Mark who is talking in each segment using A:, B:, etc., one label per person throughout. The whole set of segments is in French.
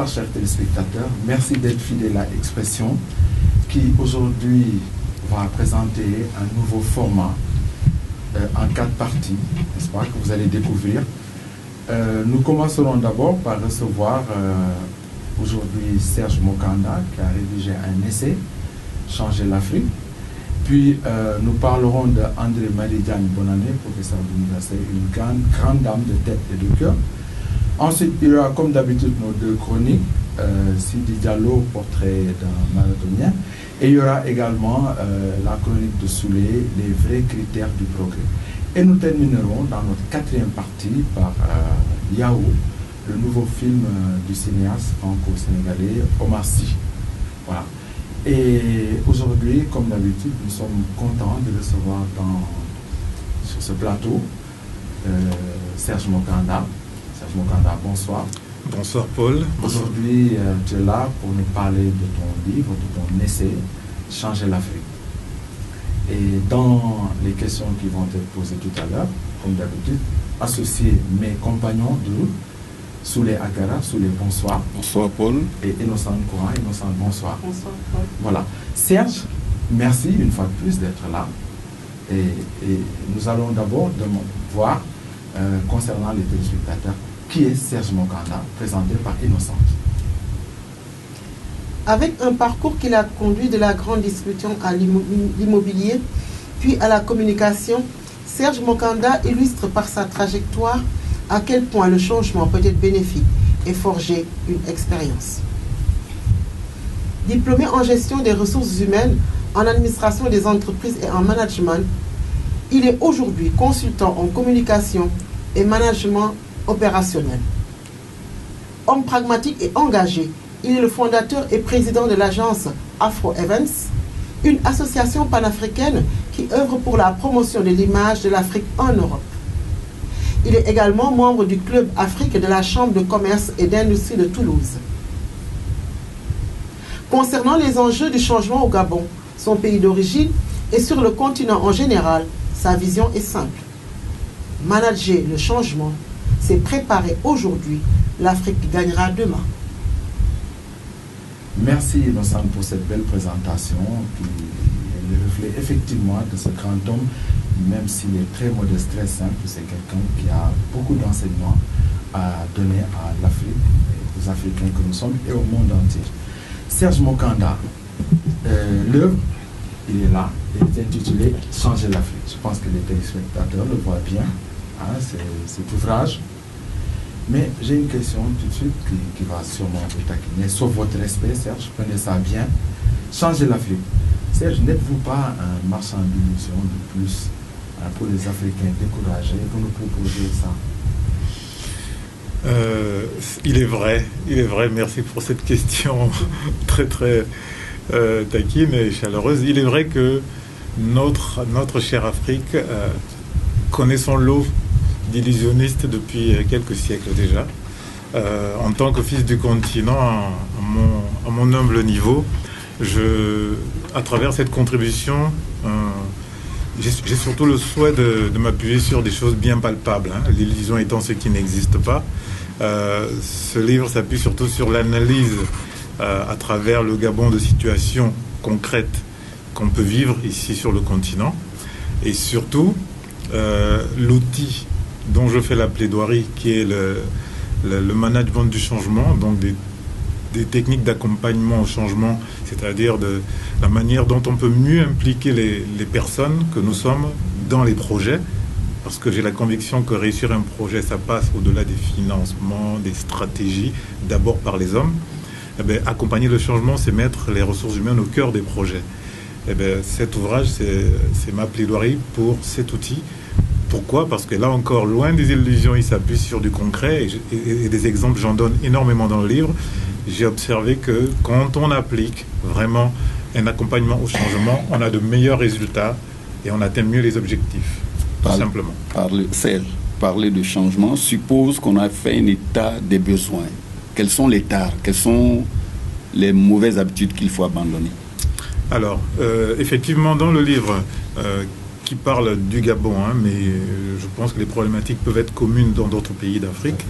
A: Bonsoir chers téléspectateurs, merci d'être fidèles à Expression qui aujourd'hui va présenter un nouveau format en 4 parties, n'est-ce pas, que vous allez découvrir. Nous commencerons d'abord par recevoir aujourd'hui Serge Mokanda qui a rédigé un essai, Changer l'Afrique. Puis nous parlerons d'André Marie-Diagne Bonannée, professeur d'université, une grande dame de tête et de cœur. Ensuite, il y aura comme d'habitude nos 2 chroniques, Sidi Diallo, portrait d'un marathonien, et il y aura également la chronique de Soulé, les vrais critères du progrès. Et nous terminerons dans notre 4e partie par Yao, le nouveau film du cinéaste franco-sénégalais Omar Sy. Voilà. Et aujourd'hui, comme d'habitude, nous sommes contents de recevoir sur ce plateau Serge Mokanda. Serge Mokanda, bonsoir.
B: Bonsoir Paul.
A: Aujourd'hui, tu es là pour nous parler de ton livre, de ton essai, Changer l'Afrique. Et dans les questions qui vont être posées tout à l'heure, comme d'habitude, associer mes compagnons de route, Soulé Agara. Soulé, bonsoir.
C: Bonsoir Paul.
A: Et Innocent Courant. Innocent, bonsoir.
D: Bonsoir Paul.
A: Voilà. Serge, merci une fois de plus d'être là. Et nous allons d'abord voir, concernant les téléspectateurs, qui est Serge Mokanda, présenté par Innocent.
D: Avec un parcours qui l'a conduit de la grande distribution à l'immobilier, puis à la communication, Serge Mokanda illustre par sa trajectoire à quel point le changement peut être bénéfique et forger une expérience. Diplômé en gestion des ressources humaines, en administration des entreprises et en management, il est aujourd'hui consultant en communication et management opérationnel. Homme pragmatique et engagé, il est le fondateur et président de l'agence Afro Events, une association panafricaine qui œuvre pour la promotion de l'image de l'Afrique en Europe. Il est également membre du Club Afrique de la Chambre de commerce et d'industrie de Toulouse. Concernant les enjeux du changement au Gabon, son pays d'origine, et sur le continent en général, sa vision est simple. Manager le changement, c'est préparer aujourd'hui l'Afrique qui gagnera demain.
A: Merci Innocent pour cette belle présentation qui est le reflet effectivement de ce grand homme, même s'il est très modeste, très simple. C'est quelqu'un qui a beaucoup d'enseignements à donner à l'Afrique, aux Africains que nous sommes et au monde entier. Serge Mokanda, l'œuvre, il est là, il est intitulé Changer l'Afrique. Je pense que les téléspectateurs le voient bien, hein, cet ouvrage. Mais j'ai une question tout de suite qui va sûrement vous taquiner. Sauf votre respect, Serge, prenez ça bien. Changer l'Afrique. Serge, n'êtes-vous pas un marchand d'illusions de plus pour les Africains découragés? Vous nous proposez ça?
B: Il est vrai, merci pour cette question très taquine et chaleureuse. Il est vrai que notre chère Afrique connaît son lot d'illusionnistes depuis quelques siècles déjà. En tant que fils du continent, à mon humble niveau, à travers cette contribution, j'ai surtout le souhait de m'appuyer sur des choses bien palpables, hein, l'illusion étant ce qui n'existe pas. Ce livre s'appuie surtout sur l'analyse à travers le Gabon de situations concrètes qu'on peut vivre ici sur le continent, et surtout l'outil dont je fais la plaidoirie, qui est le management du changement, donc des techniques d'accompagnement au changement, c'est-à-dire de la manière dont on peut mieux impliquer les personnes que nous sommes dans les projets, parce que j'ai la conviction que réussir un projet, ça passe au-delà des financements, des stratégies, d'abord par les hommes. Eh bien, accompagner le changement, c'est mettre les ressources humaines au cœur des projets. Eh bien, cet ouvrage, c'est ma plaidoirie pour cet outil. Pourquoi? Parce que là encore, loin des illusions, il s'appuie sur du concret et des exemples, j'en donne énormément dans le livre. J'ai observé que quand on applique vraiment un accompagnement au changement, on a de meilleurs résultats et on atteint mieux les objectifs, tout simplement.
C: Parler de changement suppose qu'on a fait un état des besoins. Quels sont les tares? Quelles sont les mauvaises habitudes qu'il faut abandonner?
B: Alors, effectivement, dans le livre qui parle du Gabon, hein, mais je pense que les problématiques peuvent être communes dans d'autres pays d'Afrique.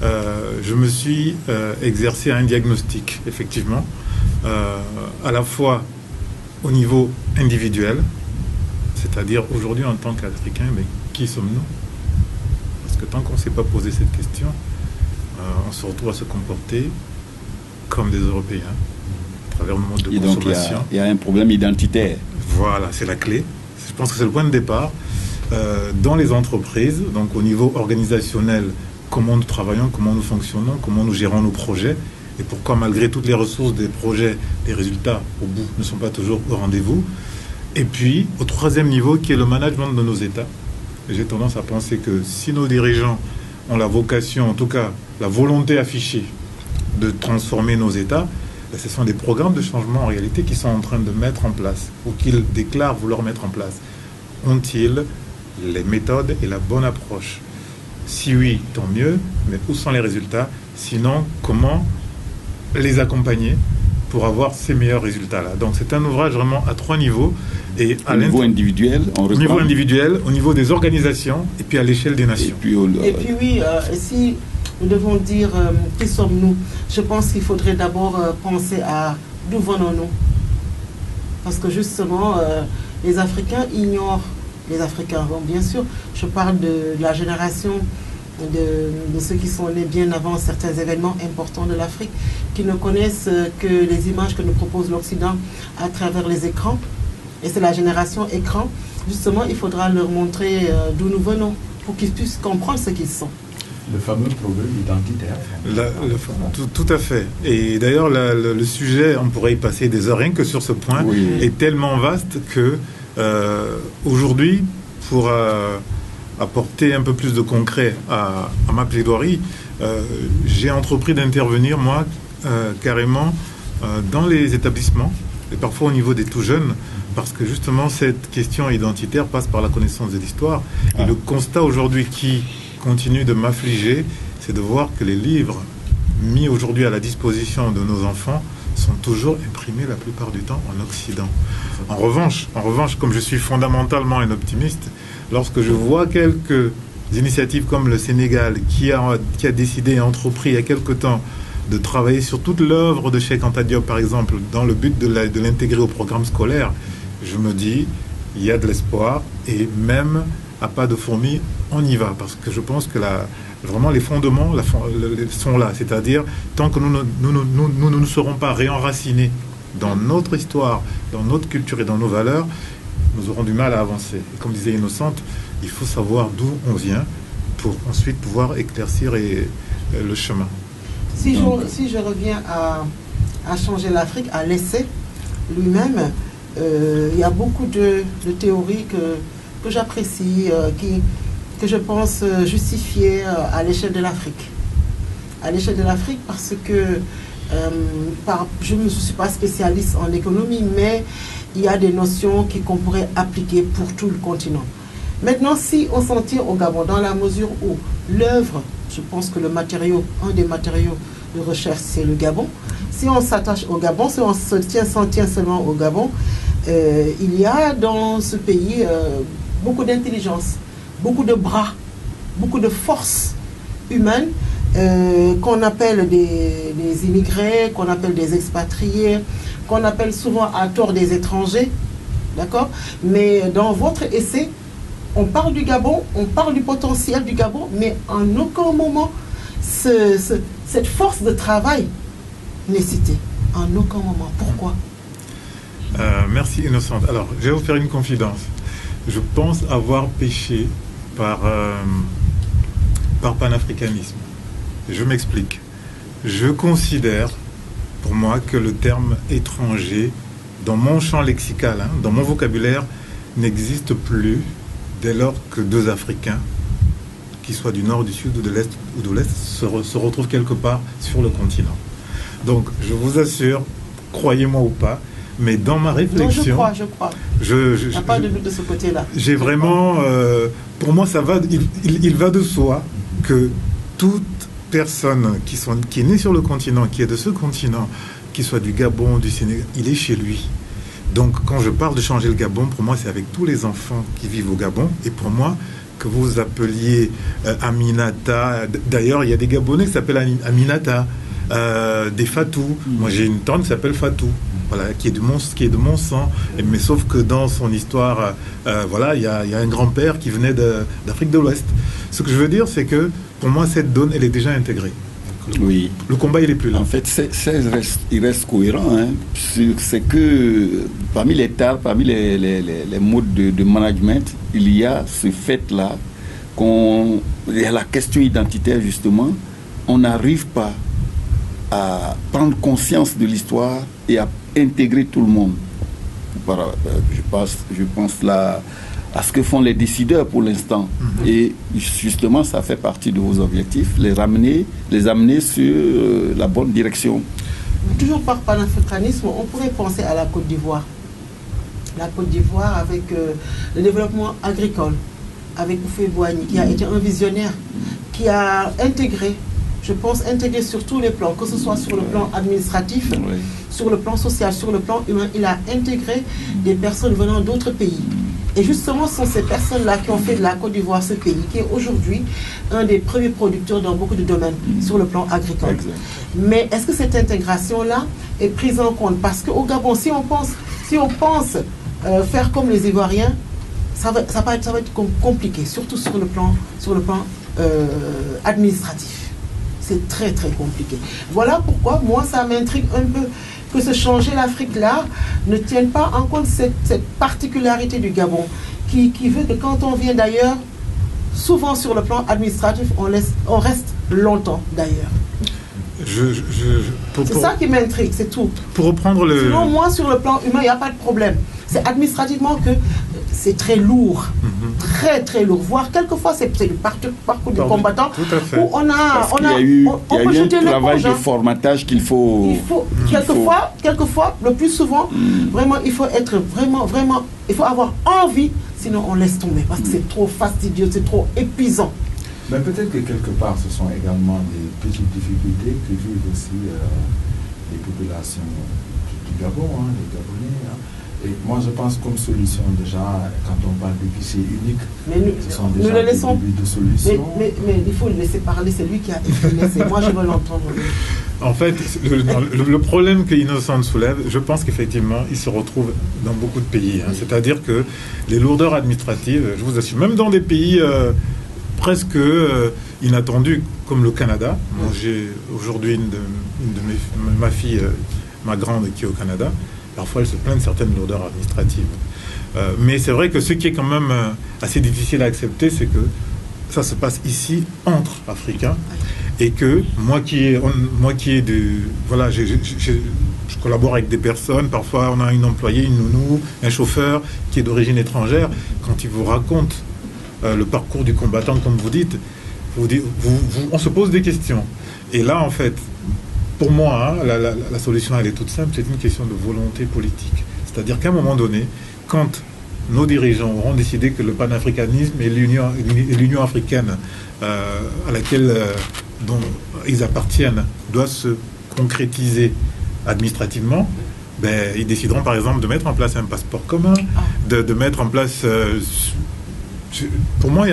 B: Je me suis exercé à un diagnostic, effectivement, à la fois au niveau individuel, c'est-à-dire aujourd'hui en tant qu'Africains, mais qui sommes-nous? Parce que tant qu'on ne s'est pas posé cette question, on se retrouve à se comporter comme des Européens, à travers nos modes de consommation.
C: Il y a un problème identitaire.
B: Voilà, c'est la clé. Je pense que c'est le point de départ. Dans les entreprises, donc au niveau organisationnel, comment nous travaillons, comment nous fonctionnons, comment nous gérons nos projets, et pourquoi malgré toutes les ressources des projets, les résultats au bout ne sont pas toujours au rendez-vous. Et puis, au troisième niveau, qui est le management de nos États. J'ai tendance à penser que si nos dirigeants ont la vocation, en tout cas la volonté affichée de transformer nos États, ce sont des programmes de changement en réalité qu'ils sont en train de mettre en place ou qu'ils déclarent vouloir mettre en place. Ont-ils les méthodes et la bonne approche? Si oui, tant mieux, mais où sont les résultats? Sinon, comment les accompagner pour avoir ces meilleurs résultats-là? Donc c'est un ouvrage vraiment à 3 niveaux. Et
C: au niveau individuel,
B: au niveau individuel, au niveau des organisations et puis à l'échelle des nations.
D: Et puis oui, si nous devons dire qui sommes-nous, je pense qu'il faudrait d'abord penser à d'où venons-nous. Parce que justement, les Africains ignorent, les Africains, bon, bien sûr, je parle de la génération de ceux qui sont nés bien avant certains événements importants de l'Afrique, qui ne connaissent que les images que nous propose l'Occident à travers les écrans. Et c'est la génération écran. Justement, il faudra leur montrer d'où nous venons pour qu'ils puissent comprendre ce qu'ils sont.
A: Le fameux problème identitaire.
B: Tout à fait. Et d'ailleurs, le sujet, on pourrait y passer des heures rien que sur ce point, oui, est tellement vaste que aujourd'hui, pour apporter un peu plus de concret à ma plaidoirie, j'ai entrepris d'intervenir, moi, carrément, dans les établissements, et parfois au niveau des tout jeunes, parce que justement cette question identitaire passe par la connaissance de l'histoire. Et le constat aujourd'hui qui continue de m'affliger, c'est de voir que les livres mis aujourd'hui à la disposition de nos enfants sont toujours imprimés la plupart du temps en Occident. En revanche, comme je suis fondamentalement un optimiste, lorsque je vois quelques initiatives comme le Sénégal qui a décidé et entrepris il y a quelque temps de travailler sur toute l'œuvre de Cheikh Anta Diop, par exemple, dans le but de l'intégrer au programme scolaire, je me dis, il y a de l'espoir, et même à pas de fourmi, on y va, parce que je pense que vraiment les fondements sont là, c'est-à-dire tant que nous ne serons pas réenracinés dans notre histoire, dans notre culture et dans nos valeurs, nous aurons du mal à avancer. Et comme disait Innocente, il faut savoir d'où on vient pour ensuite pouvoir éclaircir le chemin.
D: Si je reviens à changer l'Afrique, à l'essai lui-même, il y a beaucoup de théories que j'apprécie, que je pense justifier à l'échelle de l'Afrique. À l'échelle de l'Afrique parce que je ne suis pas spécialiste en économie, mais il y a des notions qu'on pourrait appliquer pour tout le continent. Maintenant, si on s'en tient au Gabon, dans la mesure où l'œuvre, je pense que un des matériaux de recherche, c'est le Gabon. Si on s'attache au Gabon, si on s'en tient seulement au Gabon, il y a dans ce pays beaucoup d'intelligence, beaucoup de bras, beaucoup de force humaine qu'on appelle des immigrés, qu'on appelle des expatriés, qu'on appelle souvent à tort des étrangers, d'accord? Mais dans votre essai, on parle du Gabon, on parle du potentiel du Gabon, mais en aucun moment cette force de travail n'est citée. En aucun moment. Pourquoi?
B: Merci Innocente. Alors, je vais vous faire une confidence. Je pense avoir péché par panafricanisme. Je m'explique. Je considère, pour moi, que le terme étranger, dans mon champ lexical, dans mon vocabulaire, n'existe plus dès lors que deux Africains, qu'ils soient du nord, du sud ou de l'est se retrouvent quelque part sur le continent. Donc, je vous assure, croyez-moi ou pas, mais dans ma réflexion...
D: Non, je crois. Il n'y a pas de doute de ce côté-là.
B: J'ai vraiment... pour moi, ça va, il va de soi que toute personne qui est née sur le continent, qui est de ce continent, qu'il soit du Gabon, du Sénégal, il est chez lui. Donc, quand je parle de changer le Gabon, pour moi, c'est avec tous les enfants qui vivent au Gabon. Et pour moi, que vous appeliez Aminata, d'ailleurs, il y a des Gabonais qui s'appellent Aminata, des Fatou. Moi, j'ai une tante qui s'appelle Fatou. Voilà, qui est de mon sang, mais sauf que dans son histoire, voilà, il y a un grand-père qui venait d'Afrique de l'Ouest. Ce que je veux dire, c'est que pour moi, cette donne, elle est déjà intégrée.
C: Oui.
B: Le combat, il est plus là.
C: En fait, il reste cohérent. Hein. C'est que parmi les tares, parmi les modes de management, il y a ce fait-là, il y a la question identitaire, justement. On n'arrive pas à prendre conscience de l'histoire et à intégrer tout le monde. Je pense là à ce que font les décideurs pour l'instant. Et justement, ça fait partie de vos objectifs, les amener sur la bonne direction.
D: Toujours par panafricanisme, on pourrait penser à la Côte d'Ivoire. La Côte d'Ivoire avec le développement agricole, avec Houphouët-Boigny, qui a été un visionnaire, qui a intégré, je pense, intégré sur tous les plans, que ce soit sur le plan administratif, sur le plan social, sur le plan humain. Il a intégré des personnes venant d'autres pays. Et justement, ce sont ces personnes-là qui ont fait de la Côte d'Ivoire ce pays, qui est aujourd'hui un des premiers producteurs dans beaucoup de domaines sur le plan agricole. Exact. Mais est-ce que cette intégration-là est prise en compte? Parce qu'au Gabon, si on pense faire comme les Ivoiriens, ça va être compliqué, surtout sur le plan administratif. C'est très très compliqué. Voilà pourquoi moi ça m'intrigue un peu que ce changer l'Afrique-là ne tienne pas en compte cette particularité du Gabon qui veut que quand on vient d'ailleurs, souvent sur le plan administratif, on reste longtemps d'ailleurs. C'est ça qui m'intrigue, c'est tout.
B: Pour reprendre le...
D: Sinon, moi, sur le plan humain, il n'y a pas de problème. C'est administrativement que c'est très lourd. Très, très lourd. Voire, quelquefois, c'est le parcours du combattant où on a
C: eu un travail de formatage qu'il faut...
D: Quelquefois, le plus souvent, vraiment, il faut être vraiment, il faut avoir envie, sinon on laisse tomber. Parce que c'est trop fastidieux, c'est trop épuisant.
A: Mais peut-être que quelque part, ce sont également des petites difficultés que vivent aussi les populations du Gabon, les Gabonais. Et moi, je pense comme solution, déjà, quand on parle de guichet unique, ce sont déjà des débuts de solutions.
D: Mais il faut le laisser parler, c'est lui qui a laissé. Moi, je veux l'entendre.
B: En fait, le problème que Innocente soulève, je pense qu'effectivement, il se retrouve dans beaucoup de pays. C'est-à-dire que les lourdeurs administratives, je vous assure, même dans des pays... presque inattendu comme le Canada. Moi, j'ai aujourd'hui ma fille, ma grande, qui est au Canada. Parfois, elle se plaint de certaines lourdeurs administratives. Mais c'est vrai que ce qui est quand même assez difficile à accepter, c'est que ça se passe ici, entre Africains, et que moi qui ai voilà, je collabore avec des personnes. Parfois, on a une employée, une nounou, un chauffeur qui est d'origine étrangère. Quand ils vous racontent le parcours du combattant, comme vous dites, on se pose des questions. Et là, en fait, pour moi, la solution, elle est toute simple, c'est une question de volonté politique. C'est-à-dire qu'à un moment donné, quand nos dirigeants auront décidé que le panafricanisme et l'Union africaine à laquelle dont ils appartiennent doit se concrétiser administrativement, ils décideront par exemple de mettre en place un passeport commun, de mettre en place... Pour moi,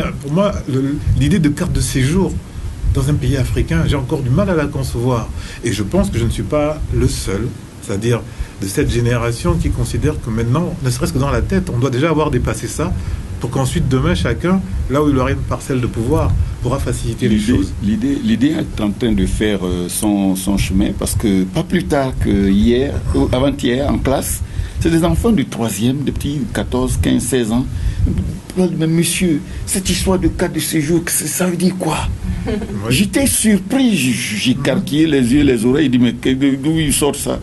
B: l'idée de carte de séjour dans un pays africain, j'ai encore du mal à la concevoir. Et je pense que je ne suis pas le seul, c'est-à-dire de cette génération qui considère que maintenant, ne serait-ce que dans la tête, on doit déjà avoir dépassé ça pour qu'ensuite, demain, chacun, là où il aura une parcelle de pouvoir, pourra faciliter les choses.
C: L'idée est en train de faire son chemin, parce que pas plus tard que hier, ou avant-hier, en classe, c'est des enfants du 3e, des petits 14, 15, 16 ans. Mais monsieur, cette histoire de carte de séjour, ça veut dire quoi? Oui. J'étais surpris, j'ai carquillé les yeux, les oreilles, je dis, mais d'où il sort ça?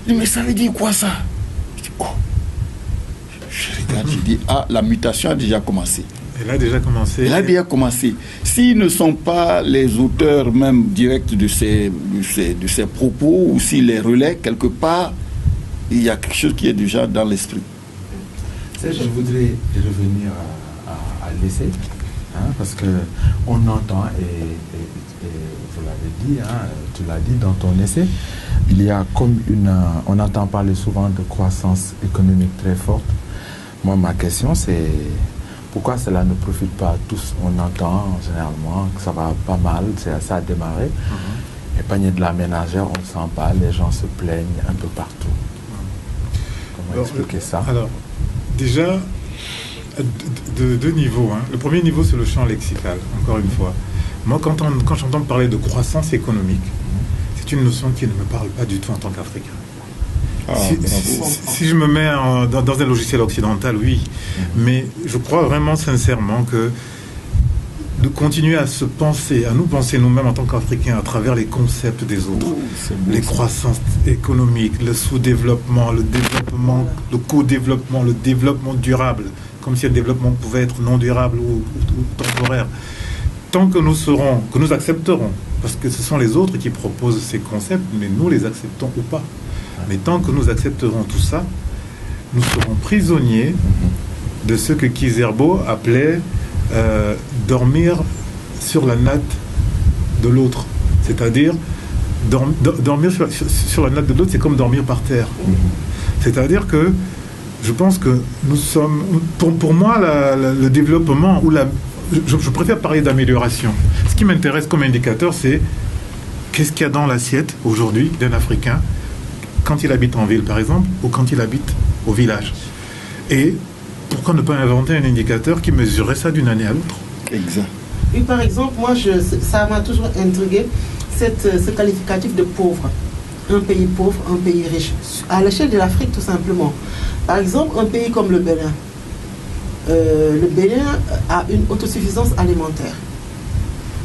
C: Je dis, mais ça veut dire quoi ça? Je dis, oh. Je regarde, je dis, la mutation a déjà commencé.
B: Elle a déjà commencé.
C: Elle a déjà commencé. S'ils ne sont pas les auteurs même directs de ces propos, ou s'ils les relaient quelque part, il y a quelque chose qui est déjà dans l'esprit.
A: Je voudrais revenir à l'essai, hein, parce qu'on entend, et vous l'avez dit, hein, tu l'as dit dans ton essai, il y a comme on entend parler souvent de croissance économique très forte. Moi, ma question, c'est pourquoi cela ne profite pas à tous? On entend généralement que ça va pas mal, ça a démarré. Les paniers de la ménagère, on ne sent pas, les gens se plaignent un peu partout. Comment expliquer ça?
B: Alors, déjà, deux niveaux. Hein. Le premier niveau, c'est le champ lexical, encore une fois. Moi, quand j'entends parler de croissance économique, c'est une notion qui ne me parle pas du tout en tant qu'Africain. Si je me mets dans un logiciel occidental, oui. Mais je crois vraiment sincèrement que de continuer à nous penser nous-mêmes en tant qu'Africains à travers les concepts des autres, les croissances économiques, le sous-développement, le développement, le co-développement, le développement durable, comme si le développement pouvait être non durable ou temporaire. Tant que nous accepterons, parce que ce sont les autres qui proposent ces concepts, mais nous les acceptons ou pas. Mais tant que nous accepterons tout ça, nous serons prisonniers de ce que Kizerbo appelait dormir sur la natte de l'autre. C'est-à-dire, dormir sur la natte de l'autre, c'est comme dormir par terre. C'est-à-dire que je pense que nous sommes... Pour moi, le développement, je préfère parler d'amélioration. Ce qui m'intéresse comme indicateur, c'est qu'est-ce qu'il y a dans l'assiette aujourd'hui d'un Africain quand il habite en ville, par exemple, ou quand il habite au village. Et pourquoi ne pas inventer un indicateur qui mesurerait ça d'une année à l'autre?
C: Exact.
D: Oui, par exemple, moi, ça m'a toujours intrigué, ce qualificatif de pauvre. Un pays pauvre, un pays riche. À l'échelle de l'Afrique, tout simplement. Par exemple, un pays comme le Bénin. Le Bénin a une autosuffisance alimentaire.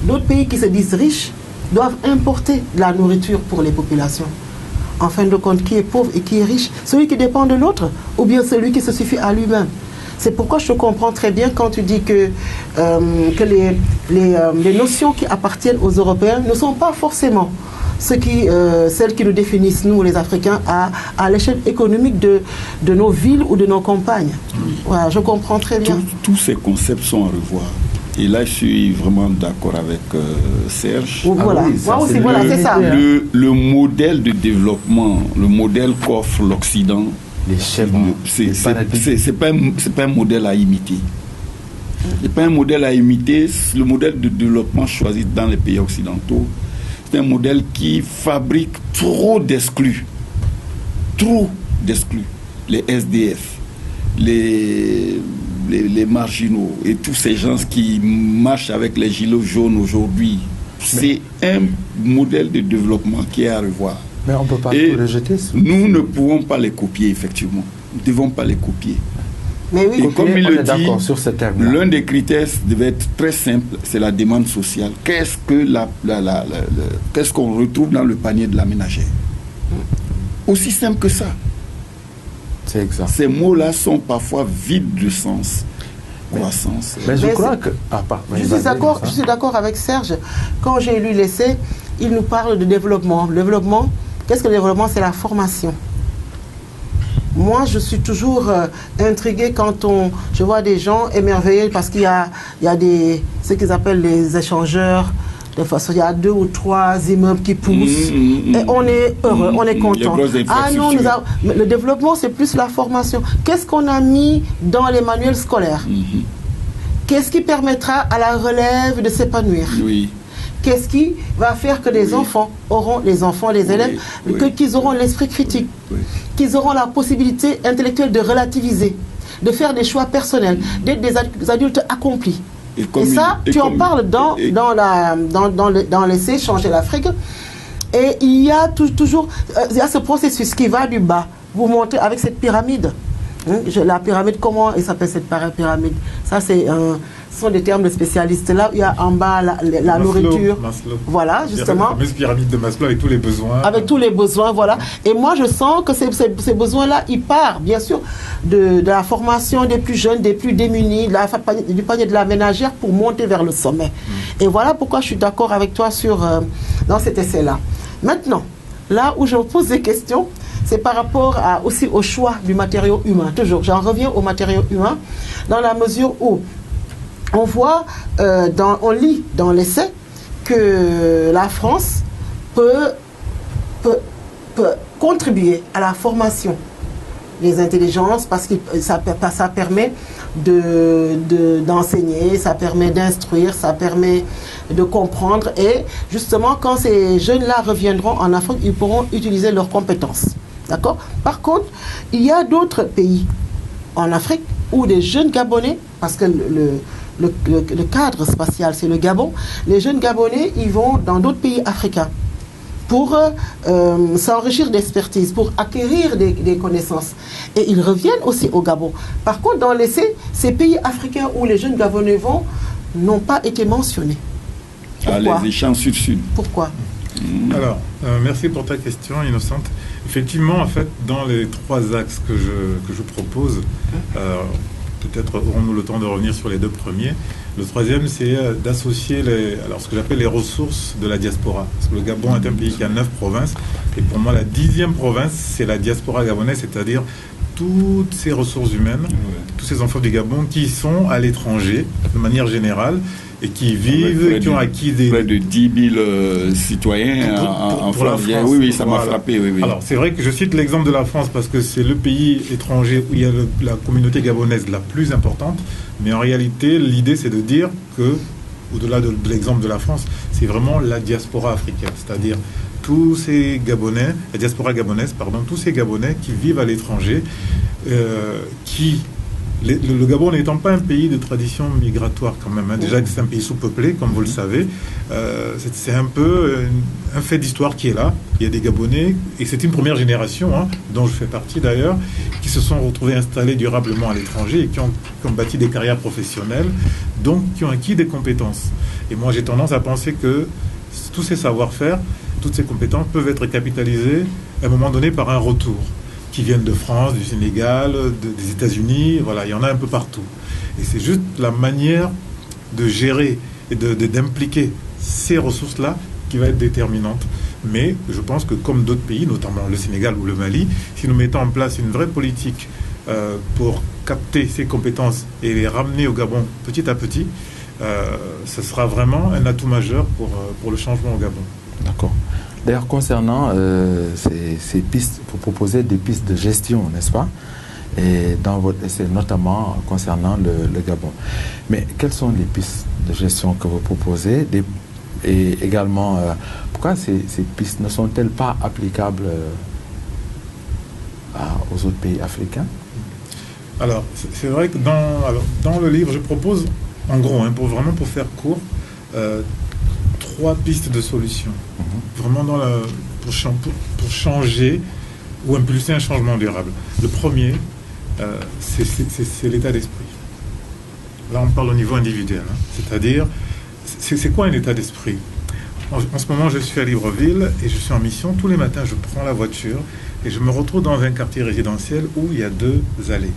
D: D'autres pays qui se disent riches doivent importer de la nourriture pour les populations. En fin de compte, qui est pauvre et qui est riche? Celui qui dépend de l'autre ou bien celui qui se suffit à lui-même? C'est pourquoi je te comprends très bien quand tu dis que les notions qui appartiennent aux Européens ne sont pas forcément celles qui nous définissent, nous les Africains, à l'échelle économique de nos villes ou de nos campagnes. Voilà, je comprends très bien.
C: Tous ces concepts sont à revoir. Et là, je suis vraiment d'accord avec Serge.
D: Voilà, moi aussi, voilà, c'est ça.
C: Le modèle de développement, le modèle qu'offre l'Occident, c'est pas un modèle à imiter. C'est pas un modèle à imiter. Le modèle de développement choisi dans les pays occidentaux, c'est un modèle qui fabrique trop d'exclus. Trop d'exclus. Les SDF, les marginaux et tous ces gens qui marchent avec les gilets jaunes aujourd'hui. C'est un modèle de développement qui est à revoir.
A: Mais on ne peut pas tout rejeter.
C: Nous ne pouvons pas les copier, effectivement. Nous ne devons pas les copier.
D: Mais oui,
C: comme il le dit,
A: sur ce terme.
C: L'un des critères devait être très simple, c'est la demande sociale. Qu'est-ce qu'on retrouve dans le panier de la ménagère? Aussi simple que ça.
A: C'est exact.
C: Ces mots-là sont parfois vides de sens. Croissance.
A: Mais je crois que...
D: je suis d'accord avec Serge. Quand j'ai lu l'essai, il nous parle de développement. Le développement, qu'est-ce que le développement? C'est la formation. Moi, je suis toujours intriguée quand je vois des gens émerveillés parce qu'il y a ce qu'ils appellent les échangeurs. De façon, il y a 2 ou 3 immeubles qui poussent et on est heureux, on est content. Ah non, le développement, c'est plus la formation. Qu'est-ce qu'on a mis dans les manuels scolaires? Qu'est-ce qui permettra à la relève de s'épanouir?
C: Oui.
D: Qu'est-ce qui va faire que les enfants auront, les élèves, qu'ils auront l'esprit critique, qu'ils auront la possibilité intellectuelle de relativiser, de faire des choix personnels, d'être des adultes accomplis. Et ça, tu en parles dans l'essai Changer l'Afrique. Et il y a toujours il y a ce processus qui va du bas. Vous montez avec cette pyramide. La pyramide, comment il s'appelle cette pyramide? Ça, ce sont des termes de spécialistes. Là, il y a en bas la nourriture.
B: Maslow.
D: Voilà, justement.
B: La fameuse pyramide de Maslow avec tous les besoins.
D: Avec tous les besoins, voilà. Et moi, je sens que ces besoins-là, ils partent, bien sûr, de la formation des plus jeunes, des plus démunis, du panier de la ménagère pour monter vers le sommet. Et voilà pourquoi je suis d'accord avec toi dans cet essai-là. Maintenant, là où je me pose des questions, c'est par rapport aussi au choix du matériau humain. Toujours, j'en reviens au matériau humain, dans la mesure où on voit, on lit dans l'essai que la France peut contribuer à la formation des intelligences parce que ça permet d'enseigner, ça permet d'instruire, ça permet de comprendre et justement quand ces jeunes-là reviendront en Afrique, ils pourront utiliser leurs compétences. D'accord ? Par contre, il y a d'autres pays en Afrique où des jeunes Gabonais, parce que le cadre spatial c'est le Gabon, les jeunes Gabonais, ils vont dans d'autres pays africains pour s'enrichir d'expertise, pour acquérir des connaissances. Et ils reviennent aussi au Gabon. Par contre, dans l'essai, ces pays africains où les jeunes Gabonais vont n'ont pas été mentionnés. Pourquoi ?
C: Les échanges sud-sud.
D: Pourquoi ?
B: Alors, merci pour ta question, Innocente. Effectivement, en fait, dans les 3 axes que je propose, peut-être aurons-nous le temps de revenir sur les 2 premiers. Le 3e, c'est d'associer ce que j'appelle les ressources de la diaspora. Parce que le Gabon est un pays qui a 9 provinces. Et pour moi, la 10e province, c'est la diaspora gabonaise, c'est-à-dire toutes ces ressources humaines, tous ces enfants du Gabon qui sont à l'étranger, de manière générale, et qui vivent, qui ont acquis des...
C: Près de 10 000 citoyens en France. Oui, ça m'a frappé. Oui.
B: Alors, c'est vrai que je cite l'exemple de la France parce que c'est le pays étranger où il y a la communauté gabonaise la plus importante. Mais en réalité, l'idée, c'est de dire que, au-delà de l'exemple de la France, c'est vraiment la diaspora africaine. C'est-à-dire tous ces Gabonais, la diaspora gabonaise, tous ces Gabonais qui vivent à l'étranger, le Gabon n'étant pas un pays de tradition migratoire quand même, déjà que c'est un pays sous-peuplé, comme vous le savez, c'est un peu un fait d'histoire qui est là. Il y a des Gabonais, et c'est une première génération, dont je fais partie d'ailleurs, qui se sont retrouvés installés durablement à l'étranger et qui ont bâti des carrières professionnelles, donc qui ont acquis des compétences. Et moi j'ai tendance à penser que tous ces savoir-faire, toutes ces compétences peuvent être capitalisées à un moment donné par un retour, qui viennent de France, du Sénégal, des États-Unis, voilà, il y en a un peu partout. Et c'est juste la manière de gérer et d'impliquer ces ressources-là qui va être déterminante. Mais je pense que comme d'autres pays, notamment le Sénégal ou le Mali, si nous mettons en place une vraie politique pour capter ces compétences et les ramener au Gabon petit à petit, ce sera vraiment un atout majeur pour le changement au Gabon.
A: D'accord. D'ailleurs, concernant ces pistes, vous proposez des pistes de gestion, n'est-ce pas ? Et dans votre essai, notamment concernant le Gabon. Mais quelles sont les pistes de gestion que vous proposez ? Et également, pourquoi ces pistes ne sont-elles pas applicables aux autres pays africains ?
B: Alors, c'est vrai que dans le livre, je propose, en gros, pour faire court, 3 pistes de solutions. Vraiment pour changer ou impulser un changement durable. Le premier, c'est l'état d'esprit. Là, on parle au niveau individuel. C'est-à-dire, c'est quoi un état d'esprit ? En ce moment, je suis à Libreville et je suis en mission. Tous les matins, je prends la voiture et je me retrouve dans un quartier résidentiel où il y a 2 allées.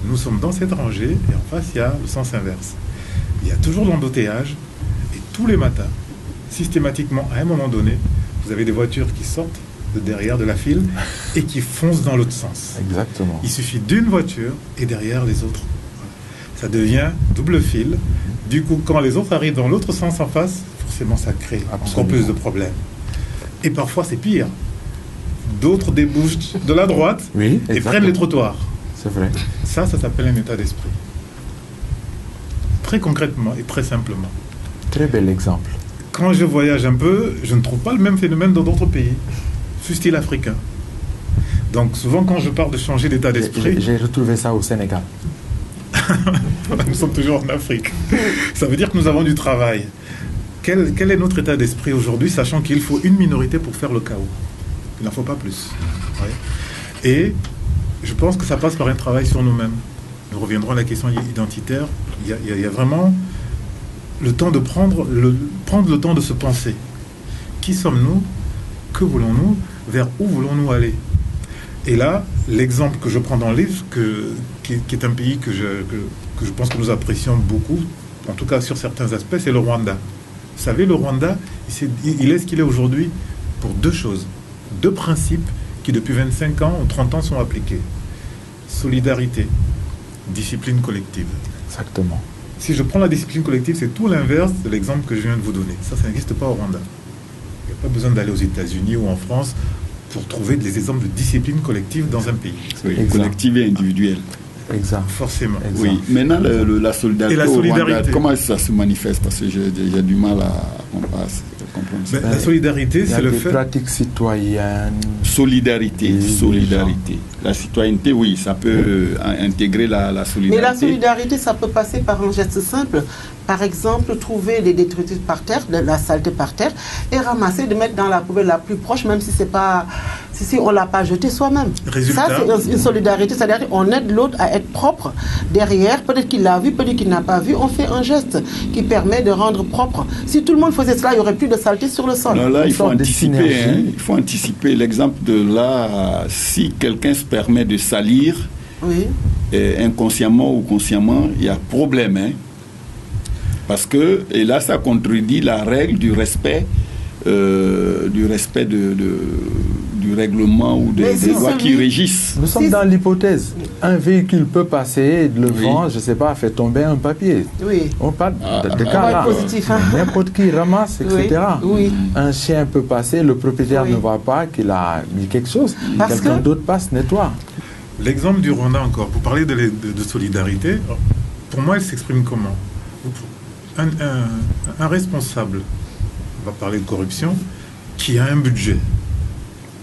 B: Nous sommes dans cette rangée et en face, il y a le sens inverse. Il y a toujours l'embouteillage et tous les matins, systématiquement, à un moment donné, vous avez des voitures qui sortent de derrière de la file et qui foncent dans l'autre sens.
A: Exactement.
B: Il suffit d'une voiture et derrière les autres. Ça devient double file. Du coup, quand les autres arrivent dans l'autre sens en face, forcément, ça crée encore plus de problèmes. Et parfois, c'est pire. D'autres débouchent de la droite et prennent les trottoirs.
A: C'est vrai.
B: Ça s'appelle un état d'esprit. Très concrètement et très simplement.
A: Très bel exemple.
B: Quand je voyage un peu, je ne trouve pas le même phénomène dans d'autres pays, fût-il africain. Donc souvent quand je parle de changer d'état d'esprit...
A: J'ai retrouvé ça au Sénégal.
B: Nous sommes toujours en Afrique. Ça veut dire que nous avons du travail. Quel est notre état d'esprit aujourd'hui, sachant qu'il faut une minorité pour faire le chaos ? Il n'en faut pas plus. Ouais. Et je pense que ça passe par un travail sur nous-mêmes. Nous reviendrons à la question identitaire. Il y a vraiment le temps de prendre le temps de se penser. Qui sommes-nous ? Que voulons-nous ? Vers où voulons-nous aller ? Et là, l'exemple que je prends dans le livre, qui est un pays que je pense que nous apprécions beaucoup, en tout cas sur certains aspects, c'est le Rwanda. Vous savez, le Rwanda, il est ce qu'il est aujourd'hui pour 2 choses. 2 principes qui depuis 25 ans ou 30 ans sont appliqués. Solidarité, discipline collective.
A: Exactement.
B: Si je prends la discipline collective, c'est tout l'inverse de l'exemple que je viens de vous donner. Ça n'existe pas au Rwanda. Il n'y a pas besoin d'aller aux États-Unis ou en France pour trouver des exemples de discipline collective dans un pays.
C: Oui, collective et individuelle.
A: Exact.
B: Forcément.
A: Exact.
C: Oui. Maintenant, la solidarité.
B: Et la solidarité.
C: Au Rwanda, comment ça se manifeste? Parce que j'ai du mal à comprendre ça.
B: La solidarité, c'est le fait.
A: Pratiques citoyennes.
C: Solidarité. La citoyenneté, oui, ça peut intégrer la solidarité.
D: Mais la solidarité, ça peut passer par un geste simple. Par exemple, trouver des détritus par terre, de la saleté par terre, et ramasser, de mettre dans la poubelle la plus proche, même si c'est pas, si on l'a pas jeté soi-même.
B: Résultat.
D: Ça, c'est une solidarité, c'est-à-dire qu'on aide l'autre à être propre derrière. Peut-être qu'il l'a vu, peut-être qu'il n'a pas vu. On fait un geste qui permet de rendre propre. Si tout le monde faisait cela, il n'y aurait plus de saleté sur le sol.
C: Non, là, il faut anticiper. Il faut anticiper. L'exemple de là, si quelqu'un se permet de salir,
D: oui,
C: inconsciemment ou consciemment, il y a problème. Parce que, et là, ça contredit la règle du respect du règlement ou des lois qui régissent.
A: Nous sommes dans l'hypothèse. Un véhicule peut passer, le vent, je ne sais pas, fait tomber un papier.
D: Oui.
A: On parle de cas là.
D: Positif, hein.
A: N'importe qui ramasse, etc.
D: Oui.
A: Un chien peut passer, le propriétaire ne voit pas qu'il a mis quelque chose. Quelqu'un d'autre passe, nettoie.
B: L'exemple du Rwanda encore, vous parlez de solidarité. Pour moi, elle s'exprime comment? Un responsable, on va parler de corruption, qui a un budget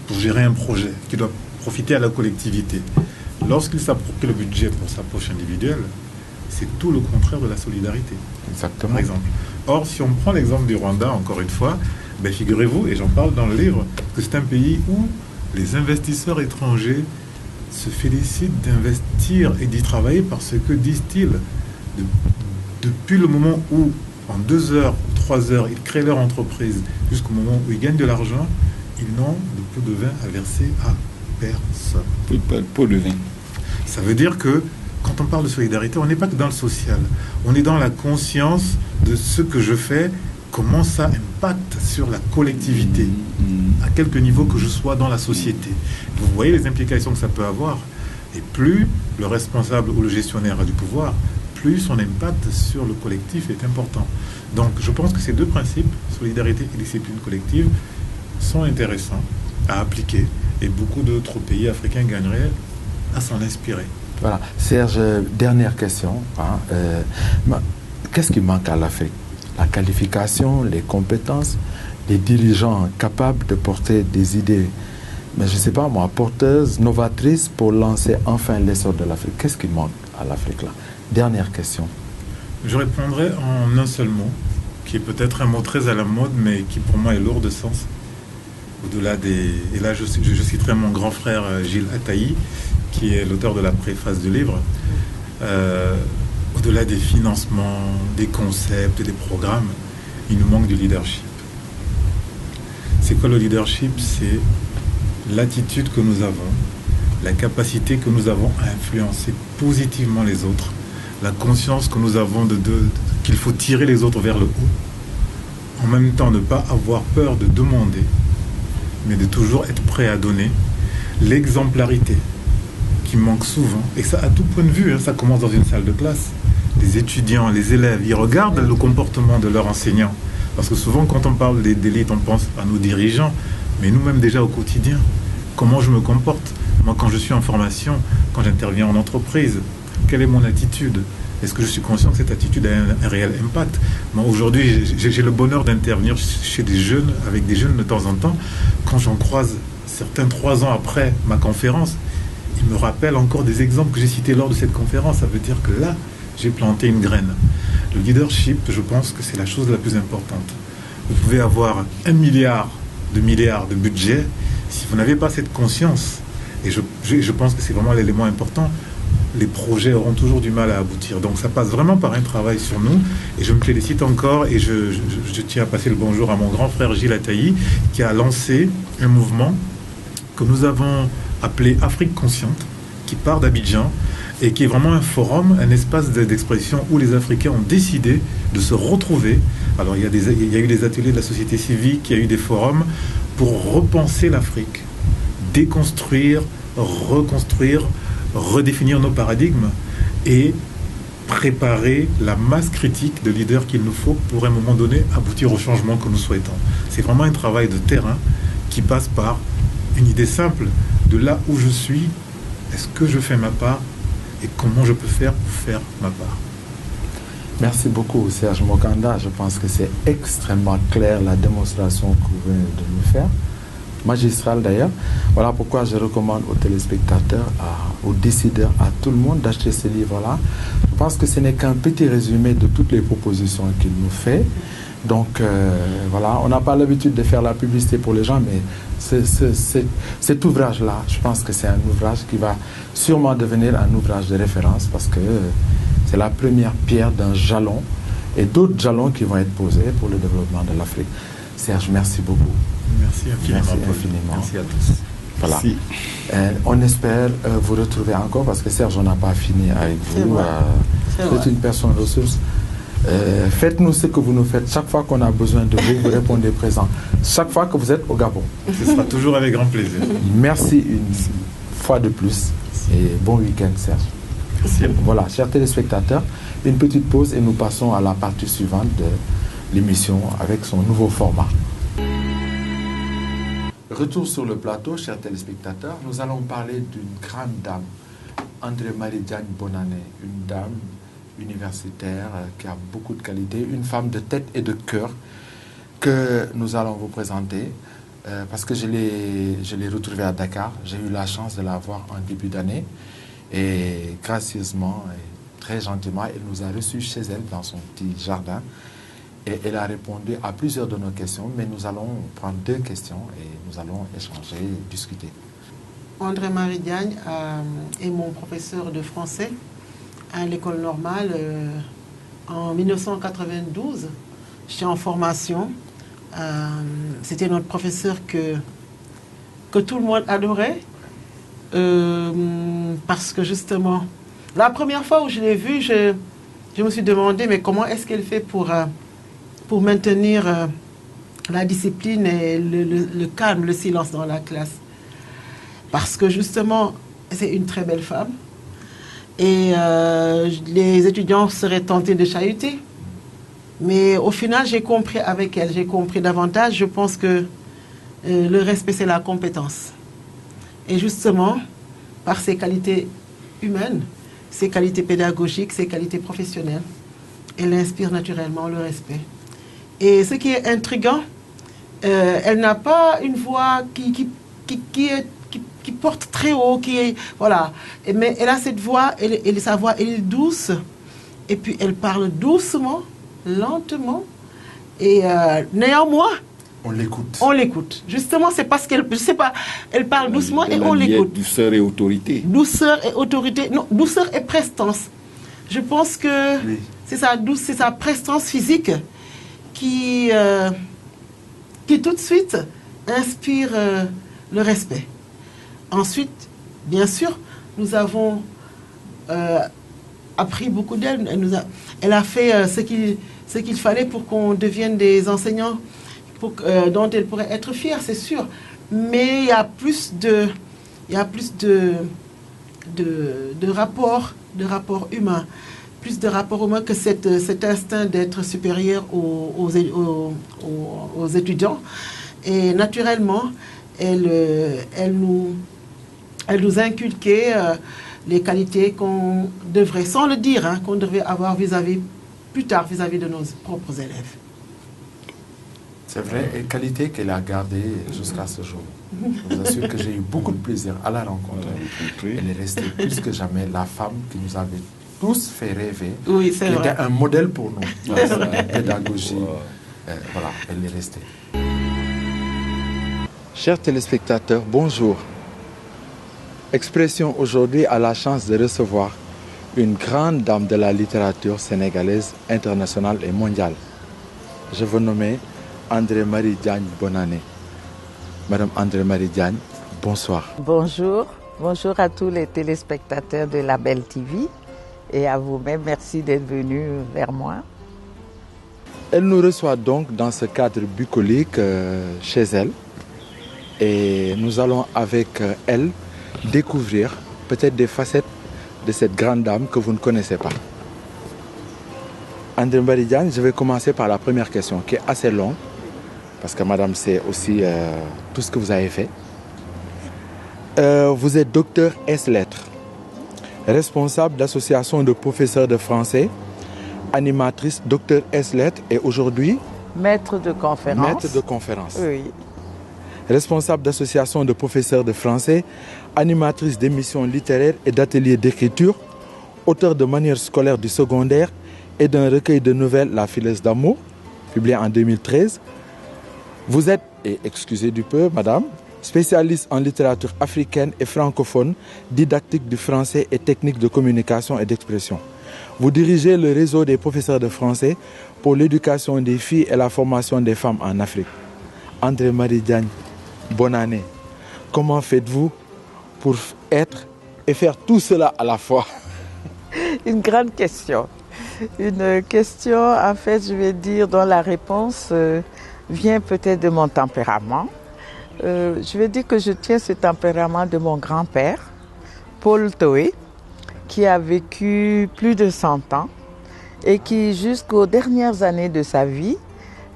B: pour gérer un projet, qui doit profiter à la collectivité. Lorsqu'il s'approprie le budget pour sa poche individuelle, c'est tout le contraire de la solidarité.
A: Exactement.
B: Par exemple. Or, si on prend l'exemple du Rwanda, encore une fois, figurez-vous, et j'en parle dans le livre, que c'est un pays où les investisseurs étrangers se félicitent d'investir et d'y travailler parce que, disent-ils, depuis le moment où, en 2 heures, 3 heures, ils créent leur entreprise, jusqu'au moment où ils gagnent de l'argent, ils n'ont de pot de vin à verser à personne.
C: Pot de vin.
B: Ça veut dire que, quand on parle de solidarité, on n'est pas que dans le social. On est dans la conscience de ce que je fais, comment ça impacte sur la collectivité, à quelque niveau que je sois dans la société. Vous voyez les implications que ça peut avoir. Et plus le responsable ou le gestionnaire a du pouvoir, plus son impact sur le collectif est important. Donc je pense que ces 2 principes, solidarité et discipline collective, sont intéressants à appliquer et beaucoup d'autres pays africains gagneraient à s'en inspirer.
A: Voilà. Serge, dernière question. Qu'est-ce qui manque à l'Afrique? La qualification, les compétences, les dirigeants capables de porter des idées, mais je ne sais pas moi, porteuses, novatrices pour lancer enfin l'essor de l'Afrique. Qu'est-ce qui manque à l'Afrique là? Dernière question.
B: Je répondrai en un seul mot, qui est peut-être un mot très à la mode, mais qui pour moi est lourd de sens. Au-delà des... Et là, je citerai mon grand frère Gilles Attaï, qui est l'auteur de la préface du livre. Au-delà des financements, des concepts, des programmes, il nous manque du leadership. C'est quoi le leadership? C'est l'attitude que nous avons, la capacité que nous avons à influencer positivement les autres, la conscience que nous avons qu'il faut tirer les autres vers le haut, en même temps ne pas avoir peur de demander, mais de toujours être prêt à donner, l'exemplarité qui manque souvent, et ça à tout point de vue, ça commence dans une salle de classe. Les étudiants, les élèves, ils regardent le comportement de leurs enseignants, parce que souvent quand on parle d'élite, on pense à nos dirigeants, mais nous-mêmes déjà au quotidien, comment je me comporte? Moi, quand je suis en formation, quand j'interviens en entreprise, quelle est mon attitude? Est-ce que je suis conscient que cette attitude a un réel impact? Moi, aujourd'hui, j'ai le bonheur d'intervenir chez des jeunes, avec des jeunes de temps en temps. Quand j'en croise certains 3 ans après ma conférence, ils me rappellent encore des exemples que j'ai cités lors de cette conférence. Ça veut dire que là, j'ai planté une graine. Le leadership, je pense que c'est la chose la plus importante. Vous pouvez avoir 1 milliard de budget, si vous n'avez pas cette conscience, et je pense que c'est vraiment l'élément important, les projets auront toujours du mal à aboutir. Donc ça passe vraiment par un travail sur nous, et je me félicite encore, et je tiens à passer le bonjour à mon grand frère Gilles Attaï, qui a lancé un mouvement que nous avons appelé Afrique Consciente, qui part d'Abidjan, et qui est vraiment un forum, un espace d'expression où les Africains ont décidé de se retrouver. Alors il y a eu des ateliers de la société civique, il y a eu des forums pour repenser l'Afrique, déconstruire, reconstruire, redéfinir nos paradigmes et préparer la masse critique de leaders qu'il nous faut pour à un moment donné aboutir au changement que nous souhaitons. C'est vraiment un travail de terrain qui passe par une idée simple de là où je suis, est-ce que je fais ma part et comment je peux faire pour faire ma part.
A: Merci beaucoup Serge Mokanda, je pense que c'est extrêmement clair la démonstration que vous venez de nous faire, magistrale d'ailleurs. Voilà pourquoi je recommande aux téléspectateurs, aux décideurs, à tout le monde d'acheter ce livre-là. Je pense que ce n'est qu'un petit résumé de toutes les propositions qu'il nous fait. Donc voilà, on n'a pas l'habitude de faire la publicité pour les gens, mais cet ouvrage-là, je pense que c'est un ouvrage qui va sûrement devenir un ouvrage de référence parce que c'est la première pierre d'un jalon et d'autres jalons qui vont être posés pour le développement de l'Afrique. Serge, merci beaucoup.
B: Merci infiniment.
A: Merci infiniment.
B: Merci à tous.
A: Voilà. On espère vous retrouver encore parce que Serge, on n'a pas fini avec vous. C'est une personne ressource. Faites-nous ce que vous nous faites. Chaque fois qu'on a besoin de vous, vous répondez présent. Chaque fois que vous êtes au Gabon.
B: Ce sera toujours avec grand plaisir.
A: Merci une fois de plus et bon week-end, Serge.
B: Merci.
A: Voilà, chers téléspectateurs, une petite pause et nous passons à la partie suivante de l'émission avec son nouveau format. Retour sur le plateau, chers téléspectateurs, nous allons parler d'une grande dame, André-Marie Diagne Bonane, une dame universitaire qui a beaucoup de qualités, une femme de tête et de cœur que nous allons vous présenter parce que je l'ai retrouvée à Dakar. J'ai eu la chance de la voir en début d'année et gracieusement et très gentiment, elle nous a reçus chez elle dans son petit jardin et elle a répondu à plusieurs de nos questions, mais nous allons prendre 2 questions et nous allons échanger et discuter.
D: André-Marie Diagne est mon professeur de français à l'école normale en 1992. J'étais en formation. C'était notre professeur que tout le monde adorait parce que justement, la première fois où je l'ai vue, je me suis demandé mais comment est-ce qu'elle fait pour maintenir la discipline et le calme, le silence dans la classe. Parce que justement, c'est une très belle femme. Et les étudiants seraient tentés de chahuter. Mais au final, j'ai compris avec elle, j'ai compris davantage. Je pense que le respect, c'est la compétence. Et justement, par ses qualités humaines, ses qualités pédagogiques, ses qualités professionnelles, elle inspire naturellement le respect. Et ce qui est intriguant, elle n'a pas une voix qui porte très haut, voilà. Mais elle a cette voix, sa voix elle est douce, et puis elle parle doucement, lentement, et néanmoins,
A: on l'écoute.
D: On l'écoute. Justement, c'est parce qu'elle, je sais pas, elle parle doucement et on l'écoute.
C: Douceur et autorité.
D: Douceur et autorité. Non, douceur et prestance. Je pense que oui. C'est sa prestance physique qui tout de suite inspire le respect. Ensuite, bien sûr, nous avons appris beaucoup d'elle. Elle a fait ce qu'il fallait pour qu'on devienne des enseignants dont elle pourrait être fière, c'est sûr. Mais il y a plus de rapports humains, plus de rapports humains que cet instinct d'être supérieur aux étudiants. Et naturellement, elle nous inculquait les qualités qu'on devrait, sans le dire, qu'on devrait avoir plus tard vis-à-vis de nos propres élèves.
A: C'est vrai, et qualité qu'elle a gardée jusqu'à ce jour. Je vous assure que j'ai eu beaucoup de plaisir à la rencontrer. Elle est restée plus que jamais la femme qui nous avait tous fait rêver,
D: oui, c'est vrai.
A: Était un modèle pour nous dans sa pédagogie. Voilà, elle est restée. Chers téléspectateurs, bonjour. Expression aujourd'hui a la chance de recevoir une grande dame de la littérature sénégalaise, internationale et mondiale. Je veux nommer André-Marie Diagne Bonane. Madame André-Marie Diagne, bonsoir.
E: Bonjour. Bonjour à tous les téléspectateurs de La Belle TV et à vous-même, merci d'être venu vers moi.
A: Elle nous reçoit donc dans ce cadre bucolique chez elle et nous allons avec elle découvrir peut-être des facettes de cette grande dame que vous ne connaissez pas. André Mbaridiane, je vais commencer par la première question qui est assez longue, parce que madame sait aussi tout ce que vous avez fait. Vous êtes docteur S-Lettres, responsable d'association de professeurs de français, animatrice docteur S-Lettres et aujourd'hui
E: maître de conférence.
A: Maître de conférence.
E: Oui.
A: Responsable d'association de professeurs de français, animatrice d'émissions littéraires et d'ateliers d'écriture, auteur de manuels scolaires du secondaire et d'un recueil de nouvelles La fileuse d'amour, publié en 2013. Vous êtes, et excusez du peu, madame, spécialiste en littérature africaine et francophone, didactique du français et technique de communication et d'expression. Vous dirigez le réseau des professeurs de français pour l'éducation des filles et la formation des femmes en Afrique. André Mbaridiane, bonne année. Comment faites-vous pour être et faire tout cela à la fois?
E: Une grande question. Une question, en fait, je vais dire, dont la réponse vient peut-être de mon tempérament. Je vais dire que je tiens ce tempérament de mon grand-père, Paul Toé, qui a vécu plus de 100 ans et qui, jusqu'aux dernières années de sa vie,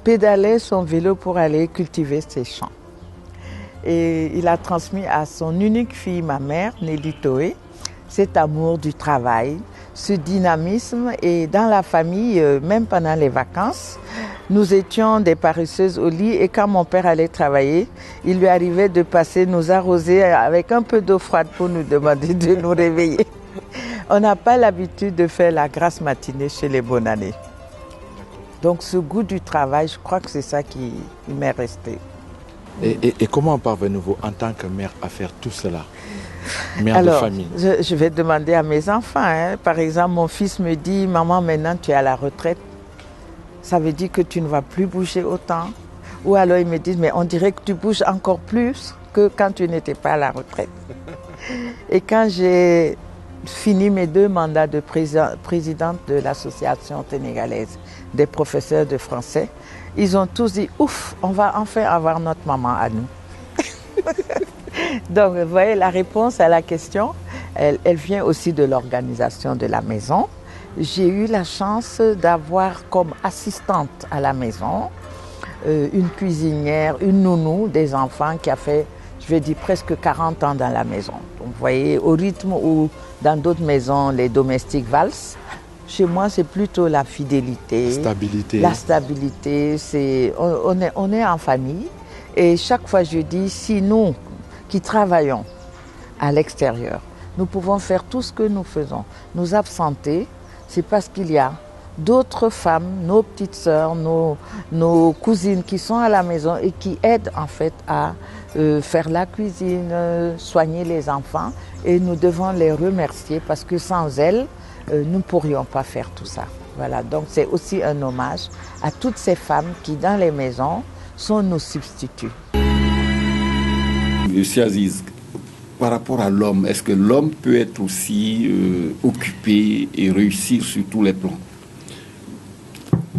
E: pédalait son vélo pour aller cultiver ses champs. Et il a transmis à son unique fille, ma mère, Nelly Toé, cet amour du travail, ce dynamisme. Et dans la famille, même pendant les vacances, nous étions des paresseuses au lit et quand mon père allait travailler, il lui arrivait de passer nous arroser avec un peu d'eau froide pour nous demander de nous réveiller. On n'a pas l'habitude de faire la grasse matinée chez les bonnes années. Donc ce goût du travail, je crois que c'est ça qui m'est resté.
A: Et comment parvenez-vous en tant que mère à faire tout cela? Mère
E: Alors,
A: de famille.
E: Je vais demander à mes enfants. Par exemple, mon fils me dit, maman, maintenant tu es à la retraite. Ça veut dire que tu ne vas plus bouger autant. Ou alors ils me disent, mais on dirait que tu bouges encore plus que quand tu n'étais pas à la retraite. Et quand j'ai fini mes 2 mandats de présidente de l'association sénégalaise des professeurs de français, ils ont tous dit, ouf, on va enfin avoir notre maman à nous. Donc, vous voyez, la réponse à la question, elle vient aussi de l'organisation de la maison. J'ai eu la chance d'avoir comme assistante à la maison une cuisinière, une nounou des enfants qui a fait, je vais dire, presque 40 ans dans la maison. Donc, vous voyez, au rythme où dans d'autres maisons, les domestiques valsent, chez moi, c'est plutôt la fidélité,
A: Stabilité.
E: la stabilité. On est en famille et chaque fois je dis, si nous qui travaillons à l'extérieur, nous pouvons faire tout ce que nous faisons, nous absenter, c'est parce qu'il y a d'autres femmes, nos petites sœurs, nos cousines qui sont à la maison et qui aident en fait à faire la cuisine, soigner les enfants et nous devons les remercier parce que sans elles, nous ne pourrions pas faire tout ça. Voilà, donc c'est aussi un hommage à toutes ces femmes qui dans les maisons sont nos substituts.
C: Monsieur Aziz, par rapport à l'homme, est-ce que l'homme peut être aussi occupé et réussir sur tous les plans?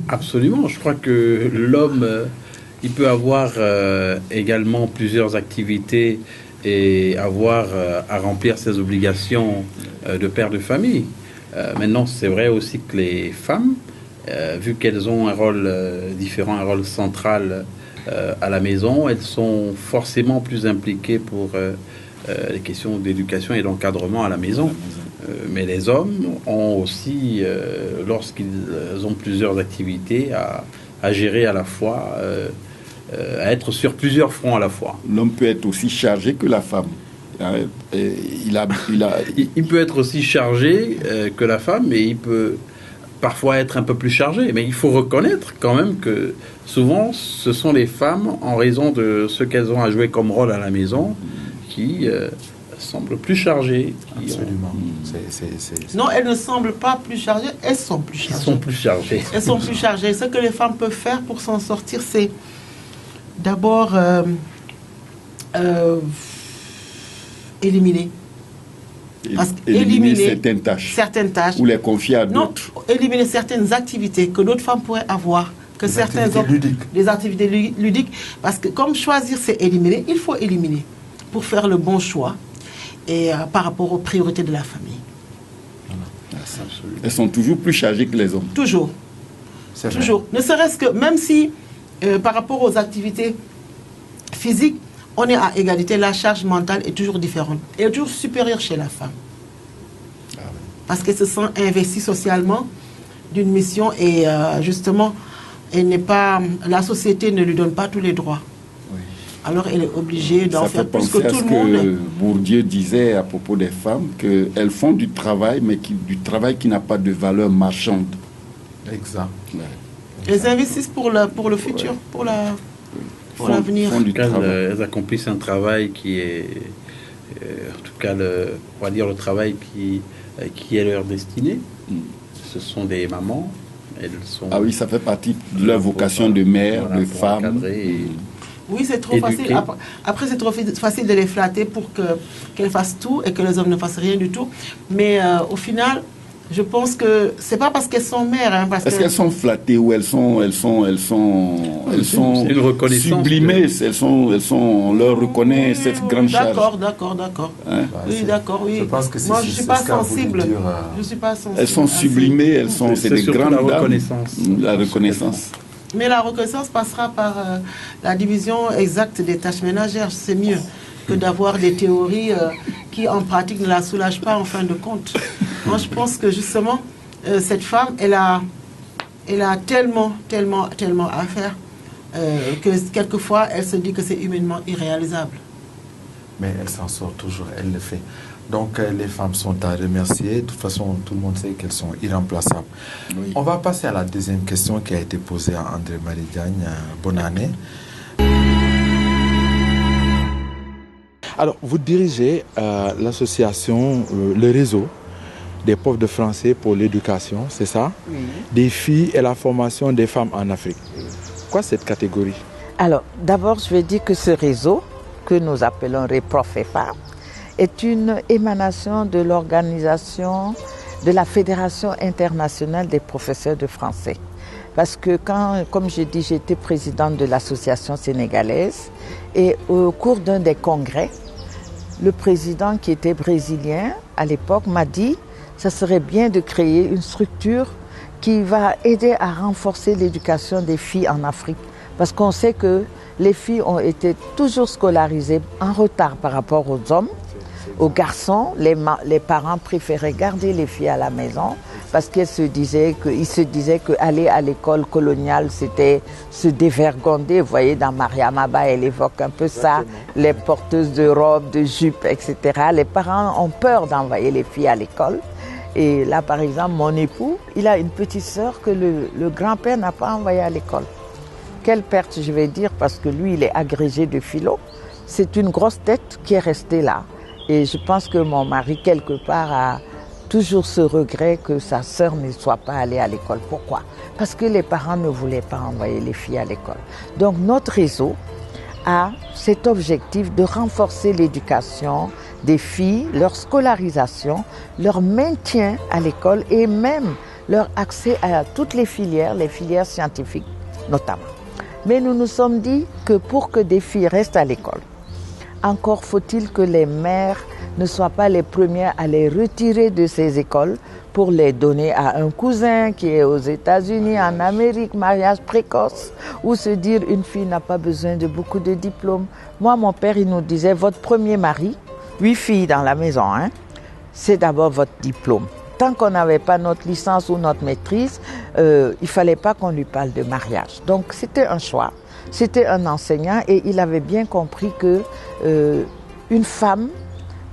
F: Absolument, je crois que l'homme, il peut avoir également plusieurs activités et avoir à remplir ses obligations de père de famille. Maintenant, c'est vrai aussi que les femmes, vu qu'elles ont un rôle différent, un rôle central à la maison, elles sont forcément plus impliquées pour les questions d'éducation et d'encadrement à la maison. Mais les hommes ont aussi, lorsqu'ils ont plusieurs activités, à gérer à la fois, à être sur plusieurs fronts à la fois.
C: L'homme peut être aussi chargé que la femme.
F: Il peut être aussi chargé que la femme, mais il peut parfois être un peu plus chargé. Mais il faut reconnaître quand même que souvent, ce sont les femmes, en raison de ce qu'elles ont à jouer comme rôle à la maison, qui semblent plus chargées.
A: Absolument.
D: Non, elles ne semblent pas plus chargées, elles sont plus chargées.
F: Elles sont plus chargées.
D: Elles sont plus chargées. Ce que les femmes peuvent faire pour s'en sortir, c'est d'abord éliminer.
C: Éliminer certaines tâches. Ou les confier à d'autres.
D: Non, éliminer certaines activités que d'autres femmes pourraient avoir. Que certains des activités ludiques. Parce que comme choisir, c'est éliminer, il faut éliminer pour faire le bon choix et par rapport aux priorités de la famille.
C: Elles sont toujours plus chargées que les hommes.
D: Toujours.
A: C'est vrai.
D: Toujours. Ne serait-ce que, même si par rapport aux activités physiques, on est à égalité, la charge mentale est toujours différente. Elle est toujours supérieure chez la femme. Parce qu'elle se sent investie socialement d'une mission et justement, la société ne lui donne pas tous les droits.
C: Oui.
D: Alors elle est obligée d'en
C: Ça
D: faire
C: fait
D: plus que
C: penser à
D: tout
C: ce
D: le monde.
C: que Bourdieu disait à propos des femmes, qu'elles font du travail, mais du travail qui n'a pas de valeur marchande.
A: Exact.
C: Ouais.
D: Elles investissent pour le futur, pour l'avenir.
C: Font du
F: En tout cas,
C: travail.
F: elles accomplissent un travail qui est, en tout cas, on va dire le travail qui est leur destinée. Ce sont des mamans. Elles sont,
C: Ah oui, ça fait partie de leur vocation de mère,
F: voilà,
C: de
F: pour
C: femme.
F: encadrer et-
D: Oui, c'est trop
F: Éduquer.
D: facile. Après, c'est trop facile de les flatter pour qu'elles fassent tout et que les hommes ne fassent rien du tout. Mais au final, je pense que c'est pas parce qu'elles sont mères, hein, parce
C: Est-ce
D: que
C: qu'elles sont flattées ou elles sont
F: c'est une reconnaissance
C: sublimées, on leur reconnaît cette grande charge.
D: D'accord.
C: Hein?
D: Oui, d'accord, oui.
A: Je pense que c'est
D: Moi, je suis pas
A: ce qu'a voulu
D: sensible.
A: dire,
D: Je suis pas sensible.
C: Elles sont
D: à ça.
C: sublimées, c'est
F: C'est
C: des
F: surtout
C: grandes
F: la
C: dames.
F: reconnaissance.
C: La reconnaissance.
D: Mais la reconnaissance passera par la division exacte des tâches ménagères. C'est mieux que d'avoir des théories qui, en pratique, ne la soulagent pas en fin de compte. Moi, je pense que justement, cette femme, elle a tellement à faire que quelquefois, elle se dit que c'est humainement irréalisable.
A: mais elle s'en sort toujours, elle le fait. Donc les femmes sont à remercier. De toute façon, tout le monde sait qu'elles sont irremplaçables.
C: Oui.
A: On va passer à la deuxième question qui a été posée à André-Marie Diagne. Bonne année.
G: Alors, vous dirigez l'association, le réseau des profs de français pour l'éducation, c'est ça?
E: Oui.
G: Des filles et la formation des femmes en Afrique. Quoi cette catégorie?
E: Alors, d'abord, je vais dire que ce réseau, que nous appelons Reprof et Femmes, est une émanation de l'organisation de la Fédération internationale des professeurs de français. Parce que comme j'ai dit, j'étais présidente de l'association sénégalaise et au cours d'un des congrès, le président qui était brésilien à l'époque m'a dit « ça serait bien de créer une structure qui va aider à renforcer l'éducation des filles en Afrique. » Parce qu'on sait que les filles ont été toujours scolarisées en retard par rapport aux hommes. Aux garçons, les parents préféraient garder les filles à la maison parce qu'ils se disaient qu'aller à l'école coloniale, c'était se dévergonder. Vous voyez, dans Mariamaba, elle évoque un peu ça, les porteuses de robes, de jupes, etc. Les parents ont peur d'envoyer les filles à l'école. Et là, par exemple, mon époux, il a une petite sœur que le grand-père n'a pas envoyée à l'école. Quelle perte, je vais dire, parce que lui, il est agrégé de philo. C'est une grosse tête qui est restée là. Et je pense que mon mari, quelque part, a toujours ce regret que sa sœur ne soit pas allée à l'école. Pourquoi? Parce que les parents ne voulaient pas envoyer les filles à l'école. Donc notre réseau a cet objectif de renforcer l'éducation des filles, leur scolarisation, leur maintien à l'école et même leur accès à toutes les filières scientifiques notamment. Mais nous nous sommes dit que pour que des filles restent à l'école, encore faut-il que les mères ne soient pas les premières à les retirer de ces écoles pour les donner à un cousin qui est aux États-Unis, en Amérique, mariage précoce, ou se dire une fille n'a pas besoin de beaucoup de diplômes. Moi, mon père, il nous disait, votre premier mari, 8 filles dans la maison, hein, c'est d'abord votre diplôme. Tant qu'on n'avait pas notre licence ou notre maîtrise, il ne fallait pas qu'on lui parle de mariage. Donc c'était un choix. C'était un enseignant et il avait bien compris que une femme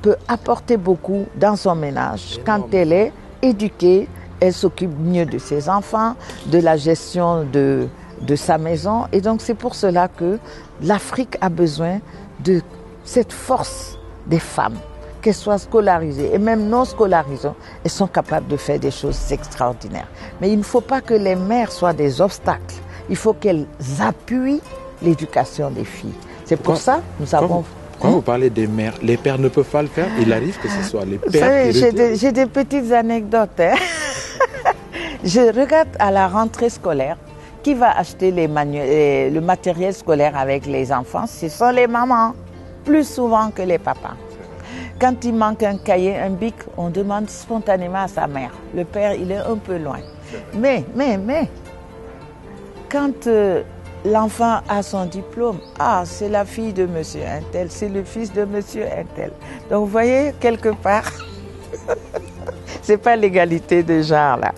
E: peut apporter beaucoup dans son ménage. Quand elle est éduquée, elle s'occupe mieux de ses enfants, de la gestion de sa maison. Et donc c'est pour cela que l'Afrique a besoin de cette force des femmes, qu'elles soient scolarisées et même non scolarisées, elles sont capables de faire des choses extraordinaires. Mais il ne faut pas que les mères soient des obstacles. Il faut qu'elles appuient l'éducation des filles. C'est pour ça que nous avons...
G: Quand vous parlez des mères, les pères ne peuvent pas le faire. Il arrive que ce soit les
E: Vous
G: pères
E: savez, j'ai des petites anecdotes. Hein. Je regarde à la rentrée scolaire, qui va acheter le matériel scolaire avec les enfants? Ce sont les mamans, plus souvent que les papas. Quand il manque un cahier, un bic, on demande spontanément à sa mère. Le père, il est un peu loin. Mais, quand l'enfant a son diplôme, ah, c'est la fille de monsieur Untel, c'est le fils de monsieur Untel. Donc vous voyez, quelque part, c'est pas l'égalité de genre là.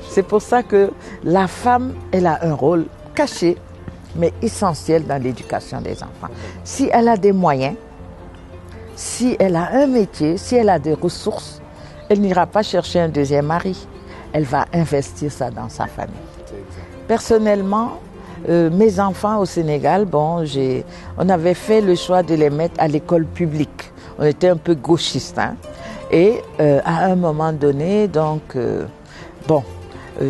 E: C'est pour ça que la femme, elle a un rôle caché, mais essentiel dans l'éducation des enfants. Si elle a des moyens, si elle a un métier, si elle a des ressources, elle n'ira pas chercher un deuxième mari. Elle va investir ça dans sa famille. Personnellement, mes enfants au Sénégal, bon, on avait fait le choix de les mettre à l'école publique. On était un peu gauchiste, hein. Et à un moment donné, donc,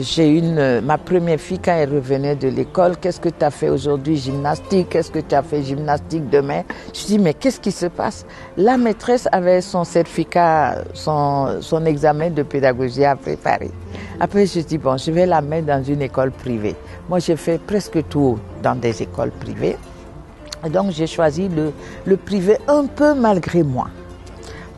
E: j'ai ma première fille, quand elle revenait de l'école, qu'est-ce que tu as fait aujourd'hui? Gymnastique, qu'est-ce que tu as fait gymnastique demain? Je dis, mais qu'est-ce qui se passe? La maîtresse avait son certificat, son examen de pédagogie à préparer. Après, je dis, bon, je vais la mettre dans une école privée. Moi, j'ai fait presque tout dans des écoles privées. Et donc, j'ai choisi le privé un peu malgré moi,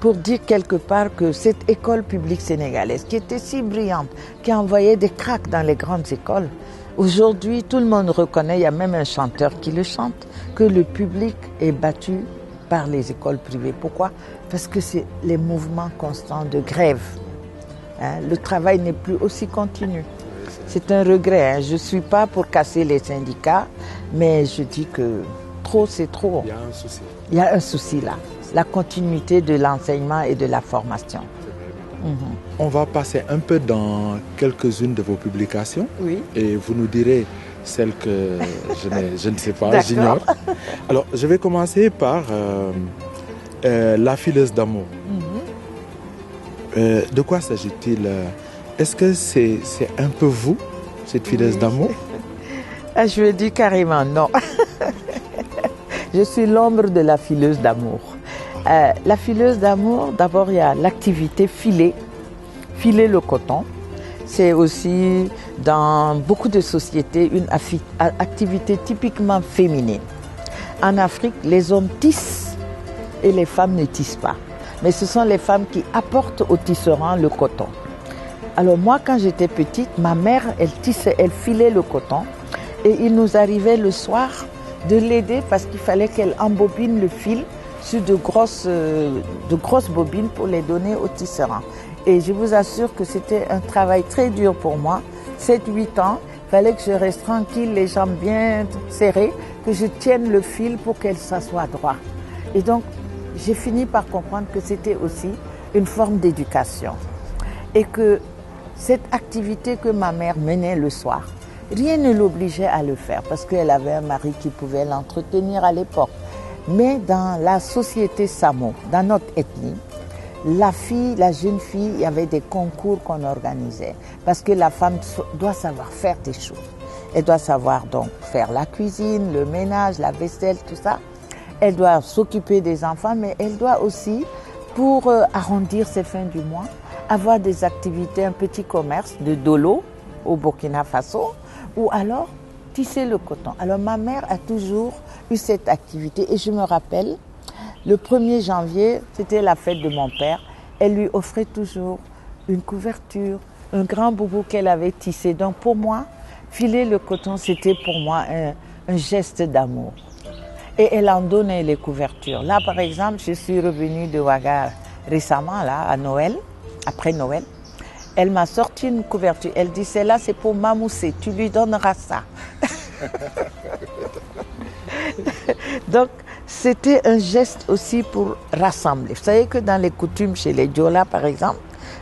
E: pour dire quelque part que cette école publique sénégalaise, qui était si brillante, qui envoyait des cracks dans les grandes écoles, aujourd'hui, tout le monde reconnaît, il y a même un chanteur qui le chante, que le public est battu par les écoles privées. Pourquoi? Parce que c'est les mouvements constants de grève. Hein, le travail n'est plus aussi continu. C'est un regret. Hein. Je ne suis pas pour casser les syndicats, mais je dis que trop, c'est trop.
G: Il y a un souci.
E: Il y a un souci là. La continuité de l'enseignement et de la formation.
G: On va passer un peu dans quelques-unes de vos publications.
E: Oui.
G: Et vous nous direz celles que je ne sais pas, j'ignore. Alors, je vais commencer par La fileuse d'amour. De quoi s'agit-il? Est-ce que c'est un peu vous, cette fileuse d'amour?
E: Ah, je vais dire carrément non. Je suis l'ombre de la fileuse d'amour. La fileuse d'amour, d'abord, il y a l'activité filer le coton. C'est aussi, dans beaucoup de sociétés, une activité typiquement féminine. En Afrique, les hommes tissent et les femmes ne tissent pas. Mais ce sont les femmes qui apportent aux tisserands le coton. Alors moi, quand j'étais petite, ma mère, elle tissait, elle filait le coton. Et il nous arrivait le soir de l'aider parce qu'il fallait qu'elle embobine le fil sur de grosses bobines pour les donner aux tisserands. Et je vous assure que c'était un travail très dur pour moi. 7-8 ans, il fallait que je reste tranquille, les jambes bien serrées, que je tienne le fil pour qu'elle s'assoie droit. Et donc, j'ai fini par comprendre que c'était aussi une forme d'éducation. Et que cette activité que ma mère menait le soir, rien ne l'obligeait à le faire parce qu'elle avait un mari qui pouvait l'entretenir à l'époque. Mais dans la société Samo, dans notre ethnie, la jeune fille, il y avait des concours qu'on organisait parce que la femme doit savoir faire des choses. Elle doit savoir donc faire la cuisine, le ménage, la vaisselle, tout ça. Elle doit s'occuper des enfants, mais elle doit aussi, pour arrondir ses fins du mois, avoir des activités, un petit commerce de dolo au Burkina Faso, ou alors tisser le coton. Alors ma mère a toujours eu cette activité et je me rappelle, le 1er janvier, c'était la fête de mon père, elle lui offrait toujours une couverture, un grand boubou qu'elle avait tissé. Donc pour moi, filer le coton, c'était pour moi un geste d'amour. Et elle en donnait les couvertures. Là, par exemple, je suis revenue de Ouaga récemment, là, à Noël, après Noël. Elle m'a sorti une couverture. Elle dit, celle-là, c'est pour Mamoussé, tu lui donneras ça. Donc, c'était un geste aussi pour rassembler. Vous savez que dans les coutumes chez les Diola, par exemple,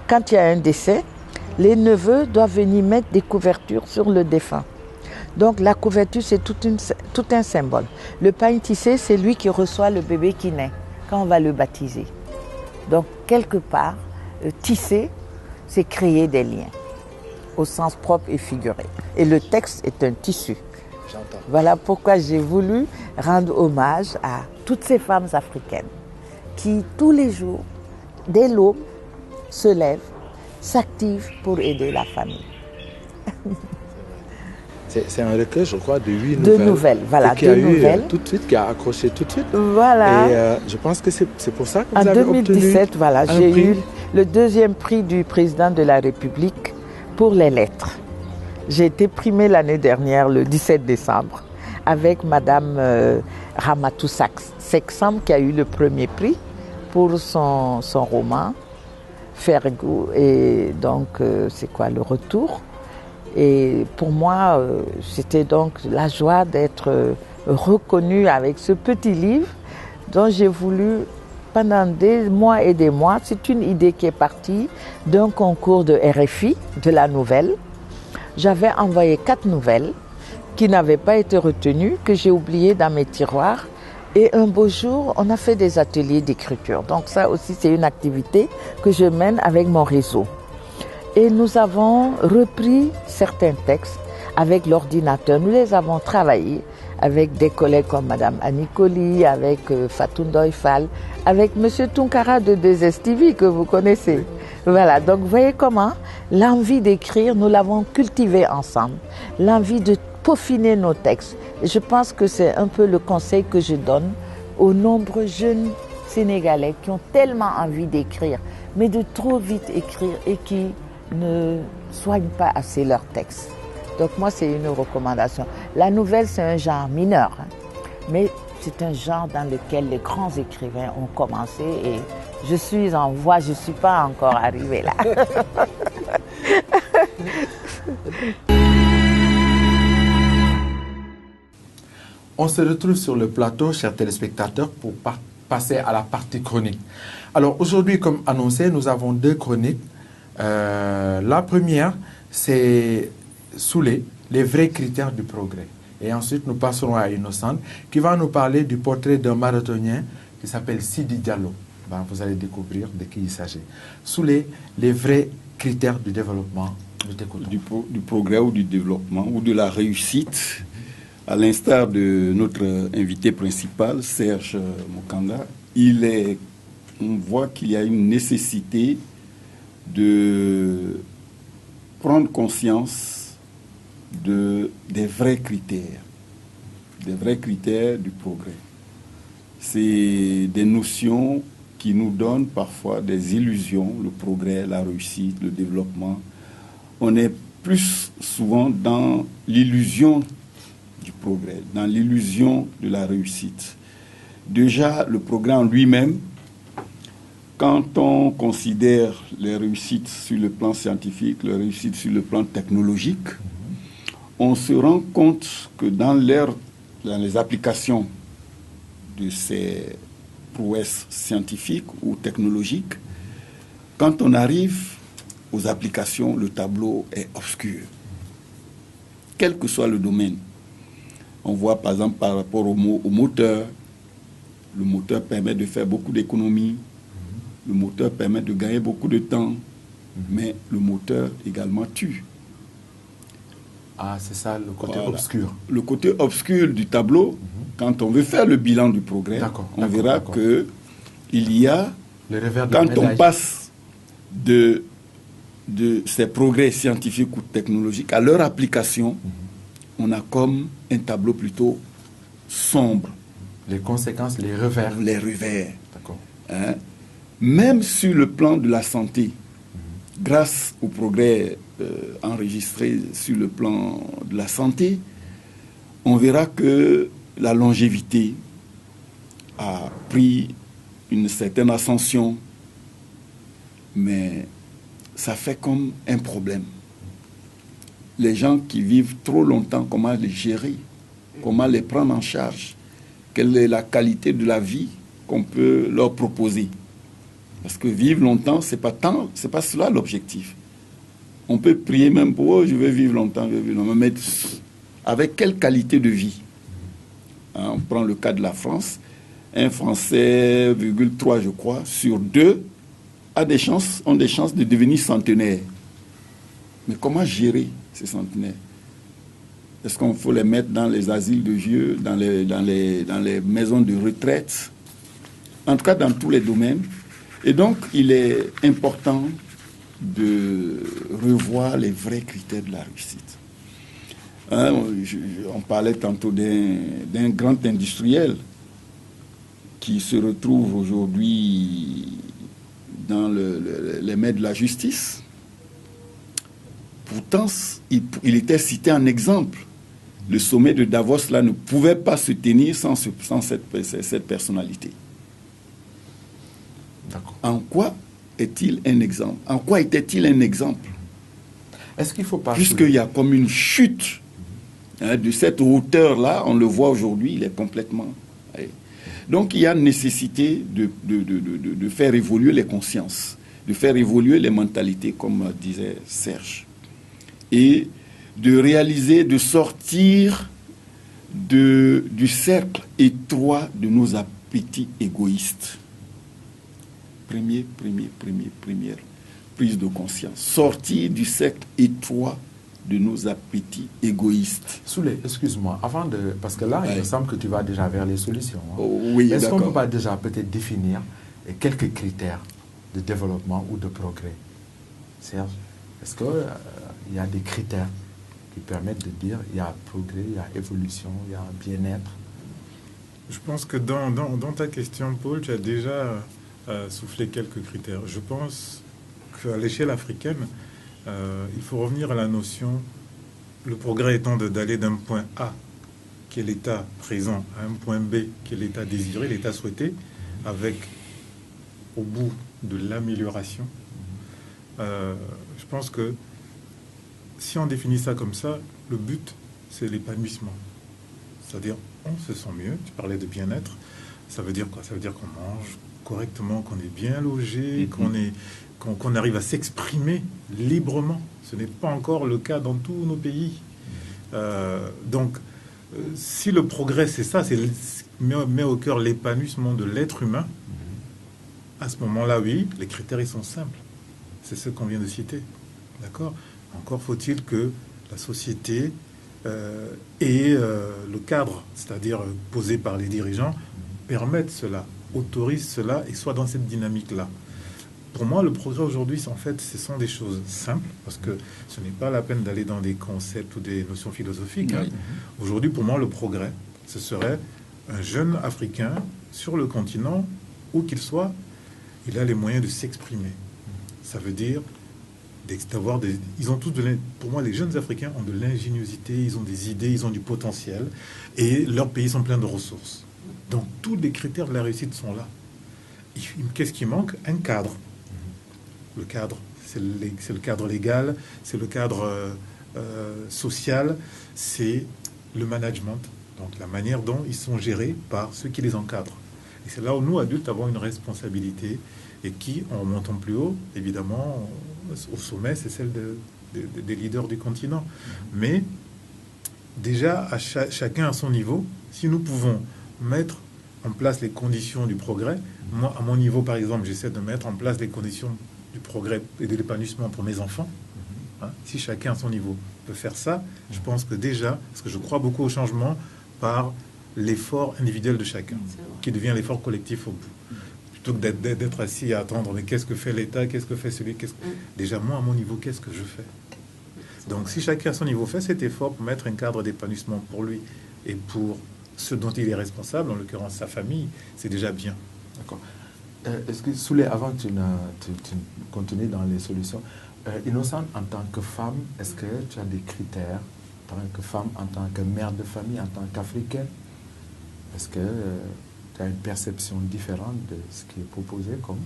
E: quand il y a un décès, les neveux doivent venir mettre des couvertures sur le défunt. Donc la couverture, c'est tout un symbole. Le pain tissé, c'est lui qui reçoit le bébé qui naît, quand on va le baptiser. Donc quelque part, tisser, c'est créer des liens, au sens propre et figuré. Et le texte est un tissu.
G: J'entends.
E: Voilà pourquoi j'ai voulu rendre hommage à toutes ces femmes africaines qui, tous les jours, dès l'aube, se lèvent, s'activent pour aider la famille.
G: C'est un recueil, je crois, de 8
E: nouvelles. De nouvelles, voilà,
G: qui a eu tout de suite, qui a accroché tout de suite.
E: Voilà.
G: Et je pense que c'est pour ça que vous
E: avez
G: obtenu.
E: En 2017, voilà, j'ai eu le 2e prix du président de la République pour les lettres. J'ai été primée l'année dernière, le 17 décembre, avec Madame Ramatou Seksam, qui a eu le premier prix pour son roman Fergou, et donc c'est quoi, le retour. Et pour moi, c'était donc la joie d'être reconnue avec ce petit livre dont j'ai voulu pendant des mois et des mois. C'est une idée qui est partie d'un concours de RFI, de la nouvelle. J'avais envoyé 4 nouvelles qui n'avaient pas été retenues, que j'ai oubliées dans mes tiroirs. Et un beau jour, on a fait des ateliers d'écriture. Donc ça aussi, c'est une activité que je mène avec mon réseau. Et nous avons repris certains textes avec l'ordinateur. Nous les avons travaillés avec des collègues comme Madame Annie Colli, avec Fatou Ndoye Fall, avec Monsieur Tunkara de 2STV que vous connaissez. Voilà, donc vous voyez comment l'envie d'écrire, nous l'avons cultivée ensemble. L'envie de peaufiner nos textes. Et je pense que c'est un peu le conseil que je donne aux nombreux jeunes Sénégalais qui ont tellement envie d'écrire, mais de trop vite écrire et qui ne soignent pas assez leurs textes. Donc moi, c'est une recommandation. La nouvelle, c'est un genre mineur, hein, mais c'est un genre dans lequel les grands écrivains ont commencé et je suis en voie, je ne suis pas encore arrivée là.
A: On se retrouve sur le plateau, chers téléspectateurs, pour passer à la partie chronique. Alors aujourd'hui, comme annoncé, nous avons 2 chroniques. La première, c'est Soulé, les vrais critères du progrès. Et ensuite, nous passerons à Innocente, qui va nous parler du portrait d'un marathonien qui s'appelle Sidi Diallo. Ben, vous allez découvrir de qui il s'agit. Soulé, les vrais critères du développement.
C: Du progrès ou du développement ou de la réussite. À l'instar de notre invité principal, Serge Mokanda, on voit qu'il y a une nécessité de prendre conscience des vrais critères du progrès. C'est des notions qui nous donnent parfois des illusions, le progrès, la réussite, le développement. On est plus souvent dans l'illusion du progrès, dans l'illusion de la réussite. Déjà, le progrès en lui-même, quand on considère les réussites sur le plan scientifique, les réussites sur le plan technologique, on se rend compte que dans les applications de ces prouesses scientifiques ou technologiques, quand on arrive aux applications, le tableau est obscur. Quel que soit le domaine. On voit par exemple par rapport au moteur, le moteur permet de faire beaucoup d'économies, le moteur permet de gagner beaucoup de temps, mais le moteur également tue.
A: Ah, c'est ça le côté obscur.
C: Le côté obscur du tableau, quand on veut faire le bilan du progrès, on verra qu'il y a, quand on passe de ces progrès scientifiques ou technologiques à leur application, on a comme un tableau plutôt sombre.
A: Les conséquences, les revers.
C: Les revers.
A: D'accord.
C: Hein? Même sur le plan de la santé, grâce au progrès enregistré sur le plan de la santé, on verra que la longévité a pris une certaine ascension, mais ça fait comme un problème. Les gens qui vivent trop longtemps, comment les gérer, comment les prendre en charge, quelle est la qualité de la vie qu'on peut leur proposer. Parce que vivre longtemps, c'est pas cela l'objectif. On peut prier même pour je vais vivre longtemps, mais avec quelle qualité de vie? Hein, on prend le cas de la France, un Français, 3 je crois, sur 2 ont des chances de devenir centenaire. Mais comment gérer ces centenaires? Est-ce qu'il faut les mettre dans les asiles de vieux, dans les maisons de retraite? En tout cas, dans tous les domaines. Et donc, il est important de revoir les vrais critères de la réussite. Hein, on parlait tantôt d'un grand industriel qui se retrouve aujourd'hui dans les mains de la justice pourtant, il était cité en exemple. Le sommet de Davos, là, ne pouvait pas se tenir sans cette personnalité.
A: D'accord.
C: En quoi est-il un exemple? En quoi était-il un exemple?
A: Est-ce qu'il faut pas...
C: Puisqu'il y a comme une chute de cette hauteur-là, on le voit aujourd'hui, il est complètement... Donc il y a nécessité de faire évoluer les consciences, de faire évoluer les mentalités, comme disait Serge, et de réaliser, de sortir du cercle étroit de nos appétits égoïstes. Première prise de conscience. Sortir du cercle étroit de nos appétits égoïstes.
A: Souley, excuse-moi, avant de... Parce que là, il me semble que tu vas déjà vers les solutions. Hein.
C: Oh, oui,
A: est-ce qu'on
C: d'accord.
A: peut pas déjà peut-être définir quelques critères de développement ou de progrès? Serge, est-ce qu'il y a des critères qui permettent de dire il y a progrès, il y a évolution, il y a bien-être?
B: Je pense que dans ta question, Paul, tu as déjà soufflé quelques critères. Je pense qu'à l'échelle africaine, il faut revenir à la notion, le progrès étant d'aller d'un point A, qui est l'état présent, à un point B, qui est l'état désiré, l'état souhaité, avec au bout de l'amélioration. Je pense que si on définit ça comme ça, le but, c'est l'épanouissement. C'est-à-dire, on se sent mieux. Tu parlais de bien-être. Ça veut dire quoi? Ça veut dire qu'on mange correctement, qu'on est bien logé, qu'on arrive à s'exprimer librement. Ce n'est pas encore le cas dans tous nos pays. Donc, si le progrès, c'est ça, c'est met au cœur l'épanouissement de l'être humain, à ce moment-là, oui, les critères, ils sont simples. C'est ce qu'on vient de citer. D'accord? Encore faut-il que la société et le cadre, c'est-à-dire posé par les dirigeants, permettent cela, autorisent cela et soient dans cette dynamique-là. Pour moi, le progrès aujourd'hui, en fait, ce sont des choses simples, parce que ce n'est pas la peine d'aller dans des concepts ou des notions philosophiques. Hein. Aujourd'hui, pour moi, le progrès, ce serait un jeune Africain sur le continent, où qu'il soit, il a les moyens de s'exprimer. Ça veut dire d'avoir des... Ils ont tous pour moi, les jeunes Africains ont de l'ingéniosité, ils ont des idées, ils ont du potentiel, et leurs pays sont pleins de ressources. Donc, tous les critères de la réussite sont là. Qu'est-ce qui manque? Un cadre. Le cadre, c'est le cadre légal, c'est le cadre social, c'est le management, donc la manière dont ils sont gérés par ceux qui les encadrent. Et c'est là où nous, adultes, avons une responsabilité et qui, en montant plus haut, évidemment, au sommet, c'est celle des leaders du continent. Mais déjà, chacun à son niveau, si nous pouvons mettre en place les conditions du progrès, moi, à mon niveau, par exemple, j'essaie de mettre en place les conditions du progrès et de l'épanouissement pour mes enfants. Hein, si chacun à son niveau peut faire ça, je pense que déjà, parce que je crois beaucoup au changement par l'effort individuel de chacun, qui devient l'effort collectif au bout. Plutôt que d'être assis à attendre, mais qu'est-ce que fait l'État, qu'est-ce que fait celui, déjà moi à mon niveau, qu'est-ce que je fais? Donc si chacun à son niveau fait cet effort pour mettre un cadre d'épanouissement pour lui et pour ce dont il est responsable, en l'occurrence sa famille, c'est déjà bien.
A: D'accord. Est-ce que, Souley, avant que tu continues dans les solutions, Innocente, en tant que femme, est-ce que tu as des critères, en tant que femme, en tant que mère de famille, en tant qu'Africaine? Est-ce que tu as une perception différente de ce qui est proposé comme,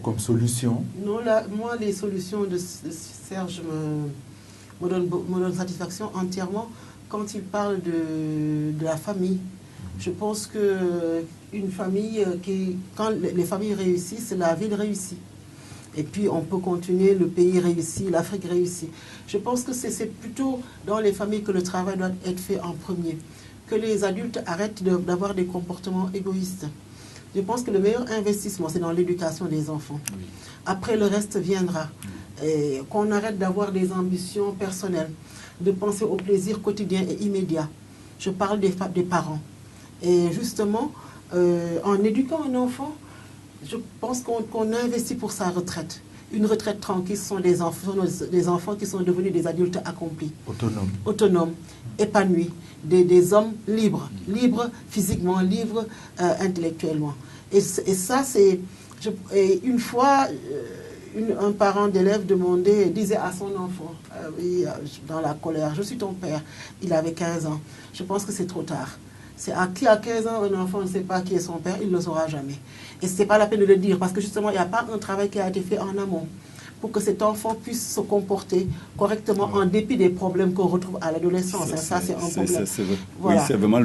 A: comme solution?
D: Non, moi, les solutions de Serge me donnent satisfaction entièrement quand il parle de la famille. Je pense qu'une famille, quand les familles réussissent, la ville réussit. Et puis on peut continuer, le pays réussit, l'Afrique réussit. Je pense que c'est plutôt dans les familles que le travail doit être fait en premier. Que les adultes arrêtent d'avoir des comportements égoïstes. Je pense que le meilleur investissement, c'est dans l'éducation des enfants. Oui. Après, le reste viendra. Et qu'on arrête d'avoir des ambitions personnelles, de penser au plaisir quotidien et immédiat. Je parle des parents. Et justement, en éduquant un enfant, je pense qu'on investit pour sa retraite. Une retraite tranquille, ce sont des enfants qui sont devenus des adultes accomplis. Autonomes, épanouis, des hommes libres physiquement, libres intellectuellement. Et ça, c'est... une fois un parent d'élève disait à son enfant, dans la colère, je suis ton père, il avait 15 ans, je pense que c'est trop tard. C'est à qui à 15 ans, un enfant ne sait pas qui est son père, il ne le saura jamais. Et ce n'est pas la peine de le dire, parce que justement, il n'y a pas un travail qui a été fait en amont pour que cet enfant puisse se comporter correctement en dépit des problèmes qu'on retrouve à l'adolescence. Ça, c'est un problème.
C: Voilà. Oui, c'est vraiment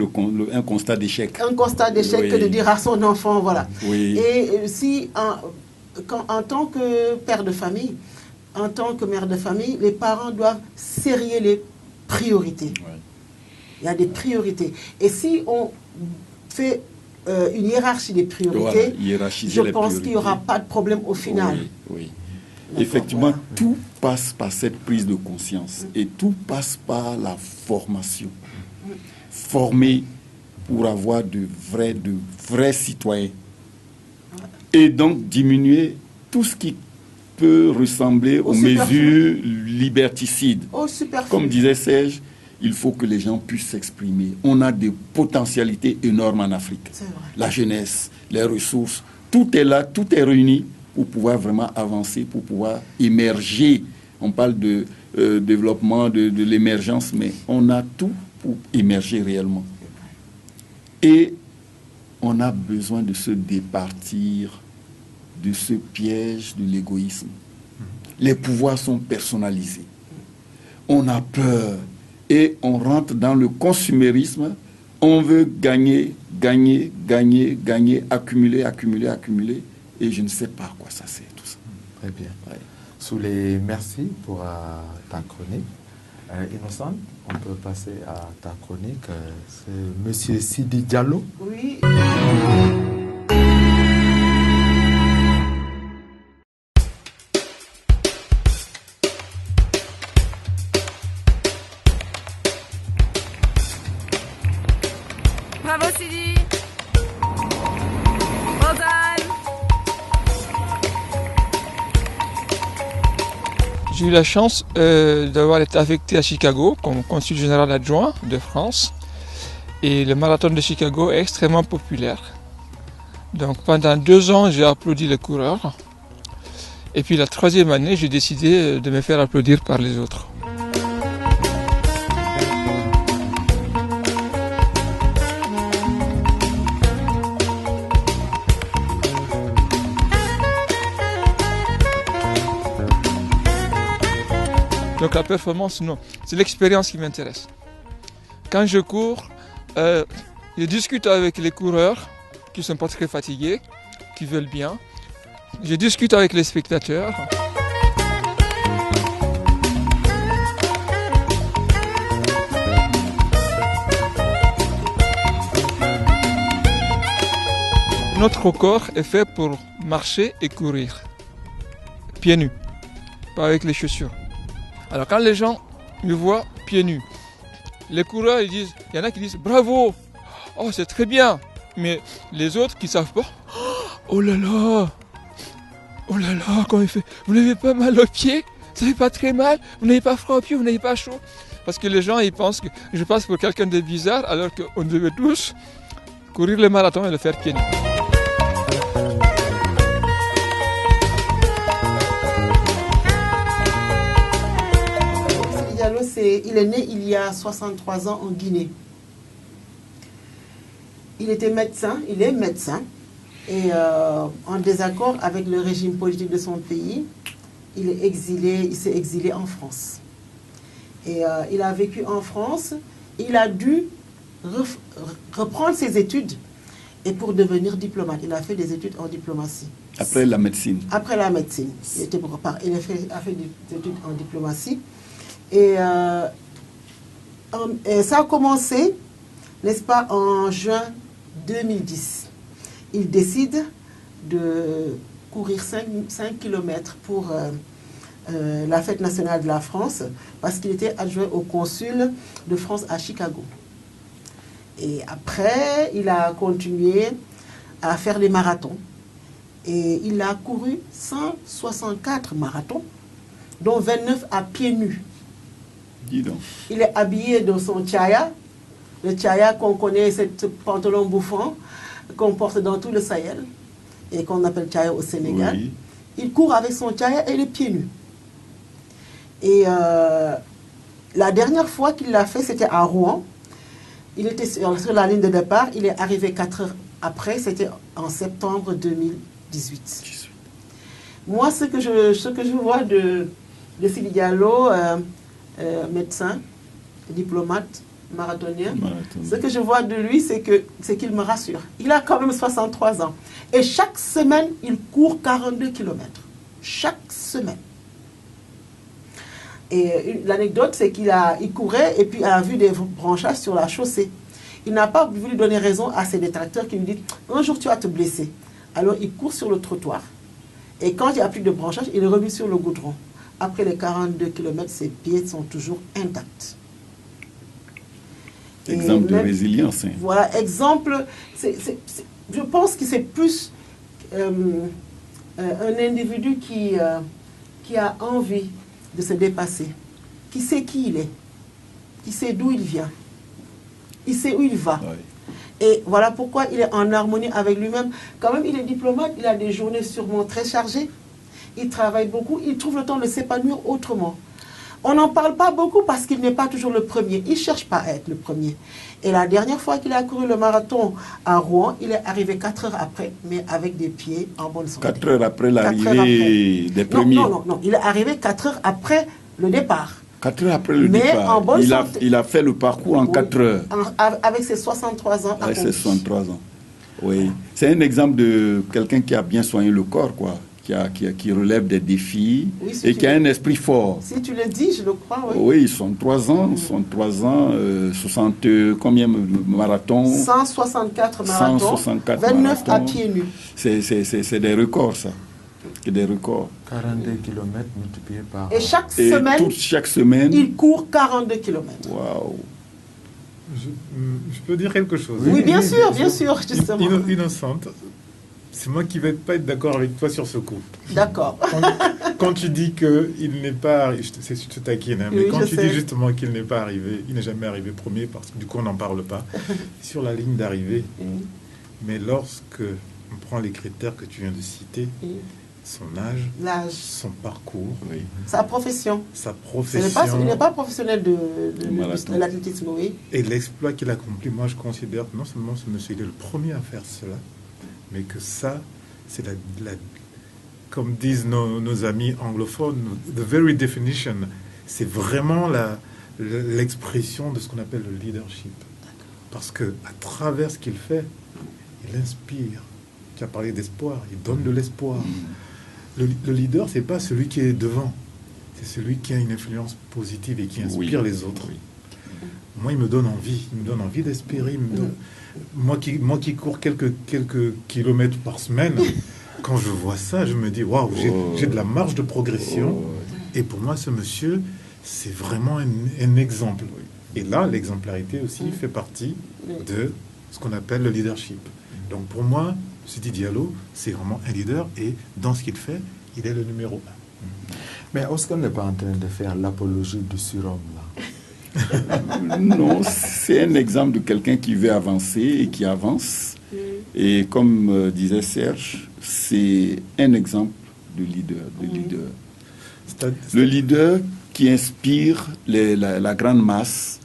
C: un constat d'échec.
D: Un constat d'échec que de dire à son enfant, voilà.
C: Oui.
D: Et si, en tant que père de famille, en tant que mère de famille, les parents doivent serrer les priorités. Oui. Il y a des priorités. Et si on fait une hiérarchie des priorités, je pense qu'il n'y aura pas de problème au final.
C: Oui, oui. Effectivement, tout passe par cette prise de conscience et tout passe par la formation. Former pour avoir de vrais citoyens. Et donc diminuer tout ce qui peut ressembler aux mesures liberticides. Comme disait Serge, il faut que les gens puissent s'exprimer. On a des potentialités énormes en Afrique. La jeunesse, les ressources, tout est là, tout est réuni pour pouvoir vraiment avancer, pour pouvoir émerger. On parle de développement, de l'émergence, mais on a tout pour émerger réellement. Et on a besoin de se départir de ce piège de l'égoïsme. Les pouvoirs sont personnalisés. On a peur et on rentre dans le consumérisme. On veut gagner, gagner, gagner, gagner, accumuler, accumuler, accumuler. Et je ne sais pas à quoi ça sert tout ça.
A: Très bien. Ouais. Merci pour ta chronique. Innocent, on peut passer à ta chronique. C'est Monsieur Sidi Diallo.
D: Oui.
H: Bravo Sidi. Well done.
I: J'ai eu la chance d'avoir été affecté à Chicago comme consul général adjoint de France. Et le marathon de Chicago est extrêmement populaire. Donc pendant 2 ans, j'ai applaudi les coureurs. Et puis la 3e année, j'ai décidé de me faire applaudir par les autres. Donc la performance, non. C'est l'expérience qui m'intéresse. Quand je cours, je discute avec les coureurs qui ne sont pas très fatigués, qui veulent bien. Je discute avec les spectateurs. Notre corps est fait pour marcher et courir, pieds nus, pas avec les chaussures. Alors quand les gens me voient pieds nus, les coureurs, il y en a qui disent bravo, oh c'est très bien, mais les autres qui ne savent pas, oh là là, comment il fait, vous n'avez pas mal aux pieds, ça fait pas très mal, vous n'avez pas froid aux pieds, vous n'avez pas chaud. Parce que les gens ils pensent que je passe pour quelqu'un de bizarre alors qu'on devait tous courir le marathon et le faire pieds nus.
D: Il est né il y a 63 ans en Guinée. Il était médecin, il est médecin, et en désaccord avec le régime politique de son pays, il s'est exilé en France. Et il a vécu en France, il a dû reprendre ses études et pour devenir diplomate. Il a fait des études en diplomatie.
C: Après la médecine.
D: Après la médecine. Il a fait des études en diplomatie. Et ça a commencé, n'est-ce pas, en juin 2010. Il décide de courir 5 km pour la fête nationale de la France parce qu'il était adjoint au consul de France à Chicago. Et après, il a continué à faire les marathons. Et il a couru 164 marathons, dont 29 à pieds nus.
C: Dis donc.
D: Il est habillé dans son tchaya, le tchaya qu'on connaît, ce pantalon bouffant qu'on porte dans tout le Sahel et qu'on appelle tchaya au Sénégal.
C: Oui.
D: il court avec son tchaya et les pieds nus. Et la dernière fois qu'il l'a fait, c'était à Rouen. Il était sur la ligne de départ. Il est arrivé 4 heures après. C'était en septembre 2018. Moi, ce que je vois de Sidi Diallo, médecin, diplomate, marathonien, ce que je vois de lui, c'est qu'il me rassure. Il a quand même 63 ans. Et chaque semaine, il court 42 km. Chaque semaine. Et l'anecdote, c'est qu'il courait et puis a vu des branchages sur la chaussée. Il n'a pas voulu donner raison à ses détracteurs qui lui disent « Un jour, tu vas te blesser ». Alors, il court sur le trottoir. Et quand il n'y a plus de branchage, il est remis sur le goudron. Après les 42 km, ses pieds sont toujours intacts.
C: Exemple de résilience. Hein.
D: Voilà, exemple. Je pense que c'est plus un individu qui a envie de se dépasser, qui sait qui il est, qui sait d'où il vient, il sait où il va.
C: Oui.
D: Et voilà pourquoi il est en harmonie avec lui-même. Quand même, il est diplomate, il a des journées sûrement très chargées, il travaille beaucoup, il trouve le temps de s'épanouir autrement. On n'en parle pas beaucoup parce qu'il n'est pas toujours le premier, il ne cherche pas à être le premier. Et la dernière fois qu'il a couru le marathon à Rouen, il est arrivé 4 heures après, mais avec des pieds en bonne santé.
C: 4 heures après l'arrivée des premiers.
D: Non, il est arrivé 4 heures après le départ.
C: 4 heures après le départ,
D: en bonne santé.
C: Il a fait le parcours en 4 heures.
D: Avec ses 63 ans.
C: Avec ses 63 ans. Oui. C'est un exemple de quelqu'un qui a bien soigné le corps, quoi. Qui relève des défis et qui a un esprit fort.
D: Si tu le dis, je le crois, oui.
C: Oui, ils sont 3 ans, 60, combien de marathons
D: 164 marathons,
C: 164
D: 29
C: marathons.
D: À pieds nus.
C: C'est des records, ça. C'est des records.
A: 42 km multipliés par...
D: Et chaque semaine, il court 42 km.
C: Waouh.
B: Je peux dire quelque chose.
D: Oui, bien sûr, justement.
B: Innocente. C'est moi qui vais pas être d'accord avec toi sur ce coup.
D: D'accord.
B: Quand tu dis qu'il n'est pas... Je te taquine, hein, mais quand tu dis justement qu'il n'est pas arrivé, il n'est jamais arrivé premier, parce que du coup on n'en parle pas, sur la ligne d'arrivée. Mais lorsque on prend les critères que tu viens de citer, son âge, son parcours,
D: sa profession. Il n'est pas professionnel de l'athlétisme, oui.
B: Et l'exploit qu'il accomplit, moi je considère que non seulement ce monsieur il est le premier à faire cela, mais que ça, c'est comme disent nos amis anglophones, the very definition, c'est vraiment l'expression de ce qu'on appelle le leadership. Parce que à travers ce qu'il fait, il inspire. Tu as parlé d'espoir, il donne de l'espoir. Le leader, c'est pas celui qui est devant, c'est celui qui a une influence positive et qui inspire les autres. Moi, il me donne envie d'espérer. Moi qui cours quelques kilomètres par semaine, quand je vois ça, je me dis waouh, j'ai de la marge de progression. Et pour moi, ce monsieur, c'est vraiment un exemple. Et là, l'exemplarité aussi fait partie de ce qu'on appelle le leadership. Donc pour moi, Sidi Diallo, c'est vraiment un leader, et dans ce qu'il fait, il est le numéro 1.
A: Mais Oscar n'est pas en train de faire l'apologie du surhomme, là.
C: Non, c'est un exemple de quelqu'un qui veut avancer et qui avance. Et comme disait Serge, c'est un exemple de leader. Le leader qui inspire la grande masse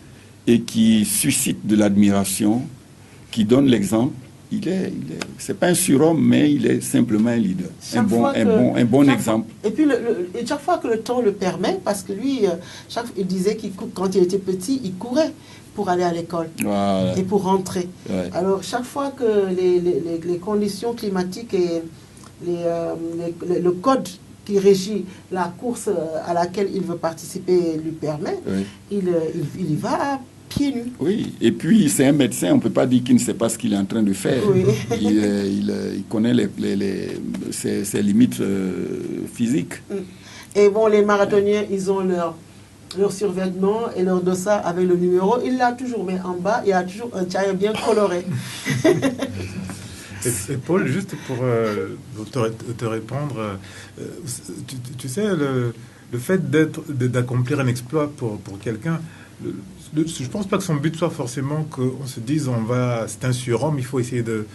C: et qui suscite de l'admiration, qui donne l'exemple. C'est pas un surhomme, mais il est simplement un leader. Un bon exemple.
D: Et puis, chaque fois que le temps le permet, parce que lui, il disait que quand il était petit, il courait pour aller à l'école et pour rentrer. Ouais. Alors, chaque fois que les conditions climatiques et le code qui régit la course à laquelle il veut participer lui permet, il y va pieds nus.
C: Oui, et puis c'est un médecin, on ne peut pas dire qu'il ne sait pas ce qu'il est en train de faire. Oui. Il connaît ses limites physiques.
D: Et bon, les marathoniens, ils ont leur survêtement et leur dossard avec le numéro. Il l'a toujours, mais en bas, il y a toujours un tchaya bien coloré.
B: Et Paul, juste pour te répondre, tu sais, le fait d'accomplir un exploit pour quelqu'un, je pense pas que son but soit forcément qu'on se dise c'est un surhomme, il faut essayer de...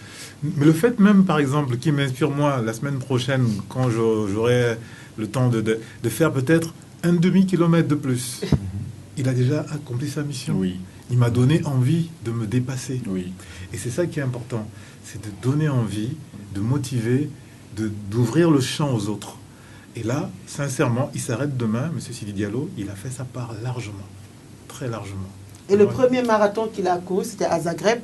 B: Mais le fait même, par exemple, qui m'inspire moi, la semaine prochaine, quand j'aurai le temps de faire peut-être un demi-kilomètre de plus, il a déjà accompli sa mission.
C: Oui.
B: Il m'a donné envie de me dépasser.
C: Oui.
B: Et c'est ça qui est important, c'est de donner envie, de motiver, d'ouvrir le champ aux autres. Et là, sincèrement, il s'arrête demain, M. Sidi Diallo, il a fait sa part largement, très largement.
D: Et le premier marathon qu'il a couru, c'était à Zagreb,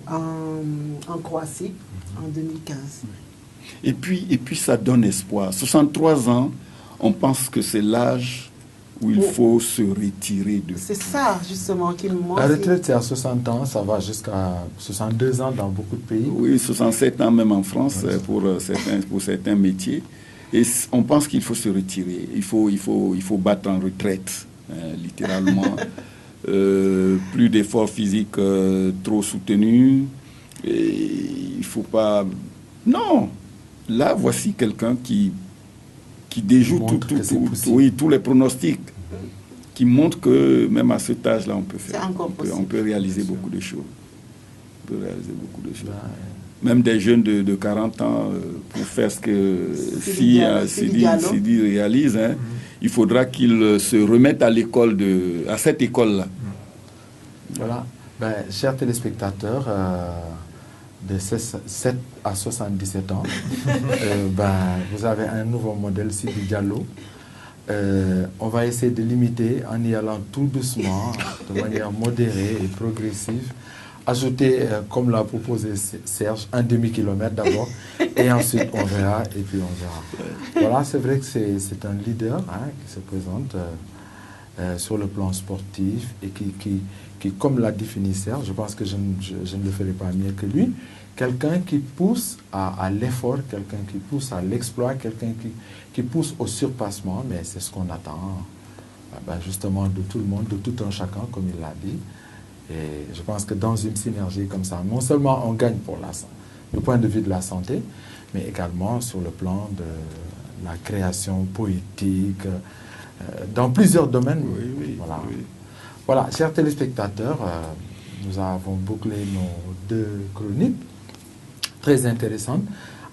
D: en Croatie, en 2015.
C: Et puis ça donne espoir. 63 ans, on pense que c'est l'âge où il faut se retirer de...
D: C'est ça, justement, qui me manque.
A: La retraite, c'est à 60 ans, ça va jusqu'à 62 ans dans beaucoup de pays.
C: Oui, 67 ans même en France, pour certains métiers. Et on pense qu'il faut se retirer. Il faut battre en retraite, littéralement. Plus d'efforts physiques trop soutenus. Et il ne faut pas... Non. Là, voici quelqu'un qui déjoue tous les pronostics, qui montre que même à cet âge-là, on peut réaliser beaucoup de choses. Même des jeunes de 40 ans, pour faire ce que Sidi réalise, il faudra qu'ils se remettent à cette école-là.
A: Voilà. Chers téléspectateurs, de 7 à 77 ans, vous avez un nouveau modèle, Sidi Diallo. On va essayer de limiter en y allant tout doucement, de manière modérée et progressive. Ajouter, comme l'a proposé Serge, un demi-kilomètre d'abord, et ensuite on verra, et puis on verra. Voilà, c'est vrai que c'est un leader qui se présente sur le plan sportif et qui, comme l'a défini Serge, je pense que je ne le ferai pas mieux que lui, quelqu'un qui pousse à l'effort, quelqu'un qui pousse à l'exploit, quelqu'un qui pousse au surpassement, mais c'est ce qu'on attend justement de tout le monde, de tout un chacun, comme il l'a dit. Et je pense que dans une synergie comme ça, non seulement on gagne du point de vue de la santé, mais également sur le plan de la création poétique, dans plusieurs domaines. Voilà, chers téléspectateurs, nous avons bouclé nos 2 chroniques très intéressantes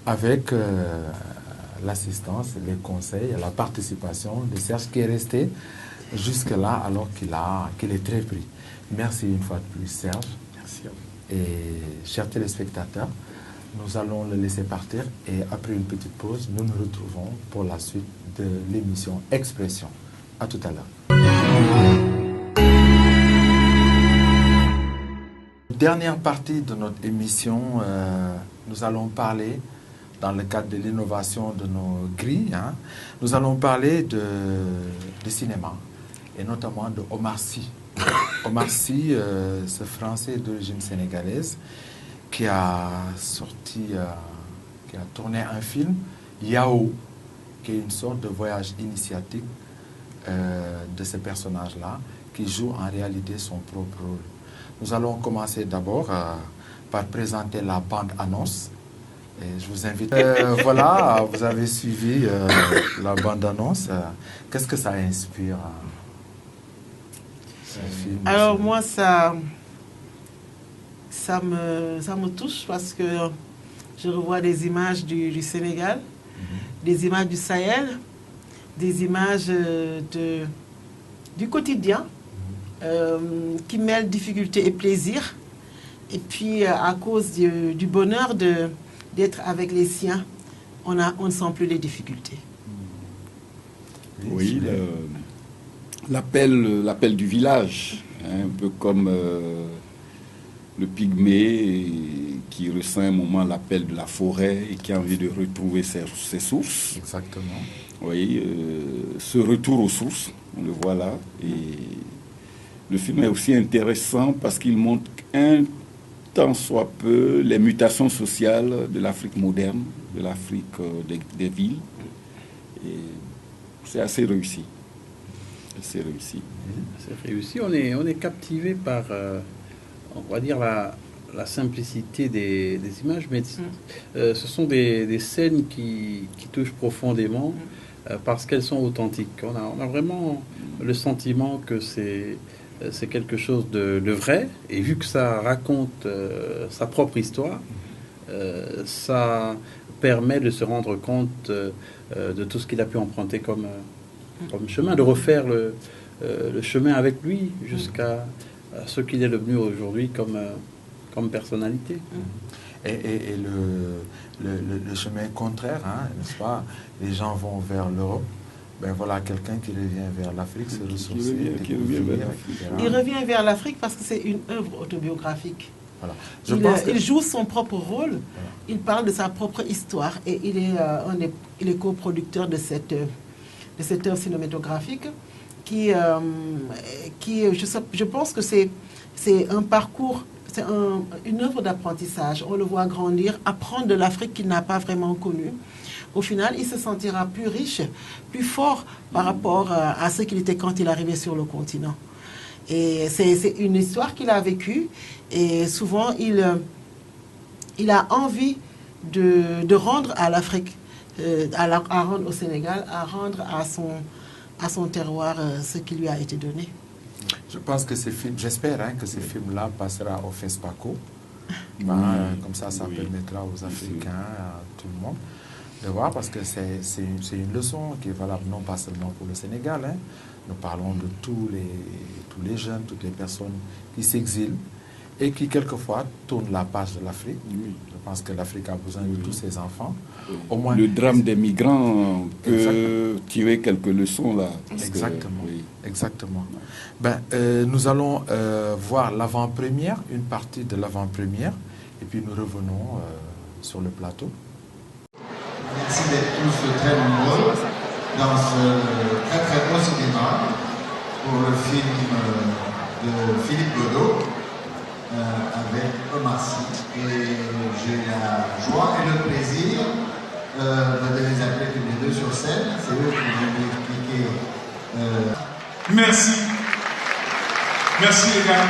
A: avec l'assistance, les conseils et la participation de Serge qui est resté jusque-là alors qu'il est très pris. Merci une fois de plus, Serge.
C: Merci à vous.
A: Et chers téléspectateurs, nous allons le laisser partir et après une petite pause, nous nous retrouvons pour la suite de l'émission Expression. À tout à l'heure. Dernière partie de notre émission, nous allons parler, dans le cadre de l'innovation de nos grilles, nous allons parler de cinéma et notamment de Omar Sy. Omar Sy, ce Français d'origine sénégalaise, qui a tourné un film, Yao, qui est une sorte de voyage initiatique de ce personnage-là, qui joue en réalité son propre rôle. Nous allons commencer d'abord par présenter la bande-annonce. Et je vous invite... voilà, vous avez suivi la bande-annonce. Qu'est-ce que ça inspire
D: Alors moi, ça me touche parce que je revois des images du Sénégal, des images du Sahel, des images du quotidien qui mêlent difficulté et plaisir. Et puis à cause du bonheur d'être avec les siens, on ne sent plus les difficultés.
C: Oui, l'appel du village, un peu comme le pygmée qui ressent un moment l'appel de la forêt et qui a envie de retrouver ses sources.
A: Exactement.
C: Oui, ce retour aux sources, on le voit là. Et le film est aussi intéressant parce qu'il montre un tant soit peu les mutations sociales de l'Afrique moderne, de l'Afrique des villes. Et c'est assez réussi. C'est réussi.
F: C'est réussi. On est captivé par, on va dire, la simplicité des images, mais ce sont des scènes qui touchent profondément parce qu'elles sont authentiques. On a vraiment le sentiment que c'est c'est quelque chose de vrai. Et vu que ça raconte sa propre histoire, ça permet de se rendre compte de tout ce qu'il a pu emprunter comme chemin, de refaire le chemin avec lui jusqu'à ce qu'il est devenu aujourd'hui comme personnalité.
A: Et le chemin contraire, hein, n'est-ce pas? Les gens vont vers l'Europe. Ben voilà, quelqu'un qui revient vers l'Afrique, se ressourcer,
D: il revient vers l'Afrique parce que c'est une œuvre autobiographique.
A: Voilà.
D: Il joue son propre rôle, voilà. Il parle de sa propre histoire et il est coproducteur de cette œuvre cinématographique qui je pense que c'est un parcours, c'est une œuvre d'apprentissage. On le voit grandir, apprendre de l'Afrique qu'il n'a pas vraiment connue. Au final, il se sentira plus riche, plus fort par rapport à ce qu'il était quand il arrivait sur le continent. Et c'est une histoire qu'il a vécue et souvent il a envie de rendre à l'Afrique, à rendre au Sénégal, à rendre à son terroir ce qui lui a été donné.
A: Je pense que j'espère que ces films-là passera au FESPACO. Comme ça permettra aux Africains, à tout le monde, de voir, parce que c'est une leçon qui est valable non pas seulement pour le Sénégal. Hein. Nous parlons de tous les jeunes, toutes les personnes qui s'exilent et qui quelquefois tournent la page de l'Afrique. Oui. Je pense que l'Afrique a besoin de tous ses enfants. Au moins,
C: le drame des migrants peut tirer quelques leçons là.
A: Exactement. Exactement. Nous allons voir l'avant-première, une partie de l'avant-première, et puis nous revenons sur le plateau.
J: Merci d'être tous très nombreux dans ce très très beau cinéma pour le film de Philippe Godot avec Omar Sy. Et j'ai la joie et le plaisir de les appeler tous les deux sur scène. C'est eux qui vont nous expliquer.
K: Merci. Merci les gars.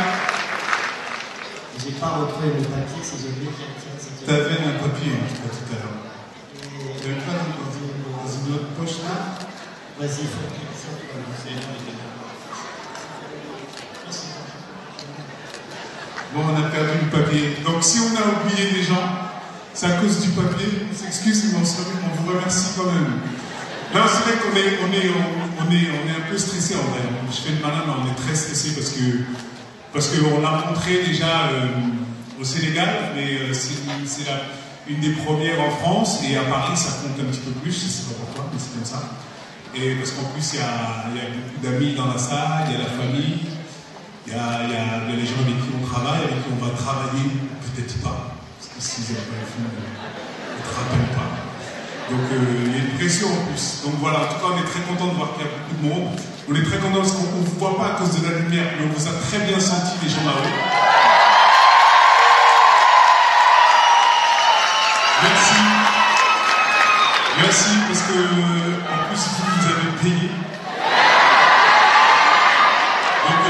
J: J'ai pas retrouvé le papier, si j'ai bien fait.
K: T'avais un papier tout à l'heure. Il n'y avait pas dans une autre poche là.
J: Vas-y,
K: bon, on a perdu le papier. Donc si on a oublié des gens, c'est à cause du papier. On s'excuse, mais on vous remercie quand même. Là, c'est vrai qu'on est un peu stressé en vrai. Je fais le malin, mais on est très stressé parce qu'on l'a montré déjà au Sénégal, mais c'est une des premières en France, et à Paris ça compte un petit peu plus, je ne sais pas pourquoi, mais c'est comme ça. Et parce qu'en plus il y a beaucoup d'amis dans la salle, il y a la famille, il y a les gens avec qui on travaille, avec qui on va travailler, peut-être pas, parce que s'ils n'aiment pas le film, ils ne te rappellent pas. Donc il y a une pression en plus. Donc voilà, en tout cas on est très content de voir qu'il y a beaucoup de monde. On est très content parce qu'on ne vous voit pas à cause de la lumière, mais on vous a très bien senti les gens là-haut. Merci. Merci parce que en plus vous avez payé. Donc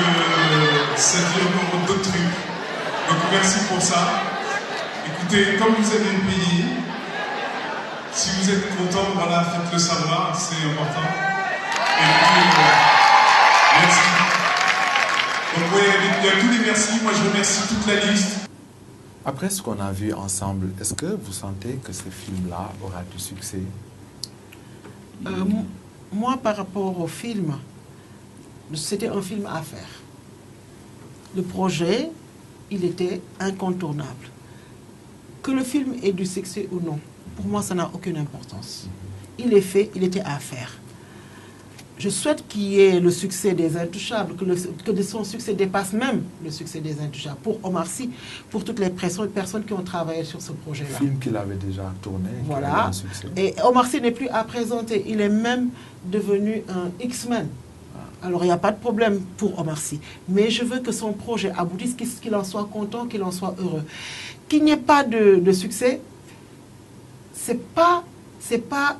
K: ça dit encore d'autres trucs. Donc merci pour ça. Écoutez, comme vous avez payé, si vous êtes content, voilà, faites-le savoir, c'est important. Et puis, merci. Donc ouais, il y a tous les merci. Moi je remercie toute la liste.
A: Après ce qu'on a vu ensemble, est-ce que vous sentez que ce film-là aura du succès?
D: Moi, par rapport au film, c'était un film à faire. Le projet, il était incontournable. Que le film ait du succès ou non, pour moi, ça n'a aucune importance. Il est fait, il était à faire. Je souhaite qu'il y ait le succès des Intouchables, que son succès dépasse même le succès des Intouchables. Pour Omar Sy, pour toutes les personnes qui ont travaillé sur ce projet-là.
A: Film qu'il avait déjà tourné,
D: voilà.
A: Qui a eu un succès.
D: Et Omar Sy n'est plus à présenter, il est même devenu un X-Men. Alors il n'y a pas de problème pour Omar Sy. Mais je veux que son projet aboutisse, qu'il en soit content, qu'il en soit heureux. Qu'il n'y ait pas de succès, c'est pas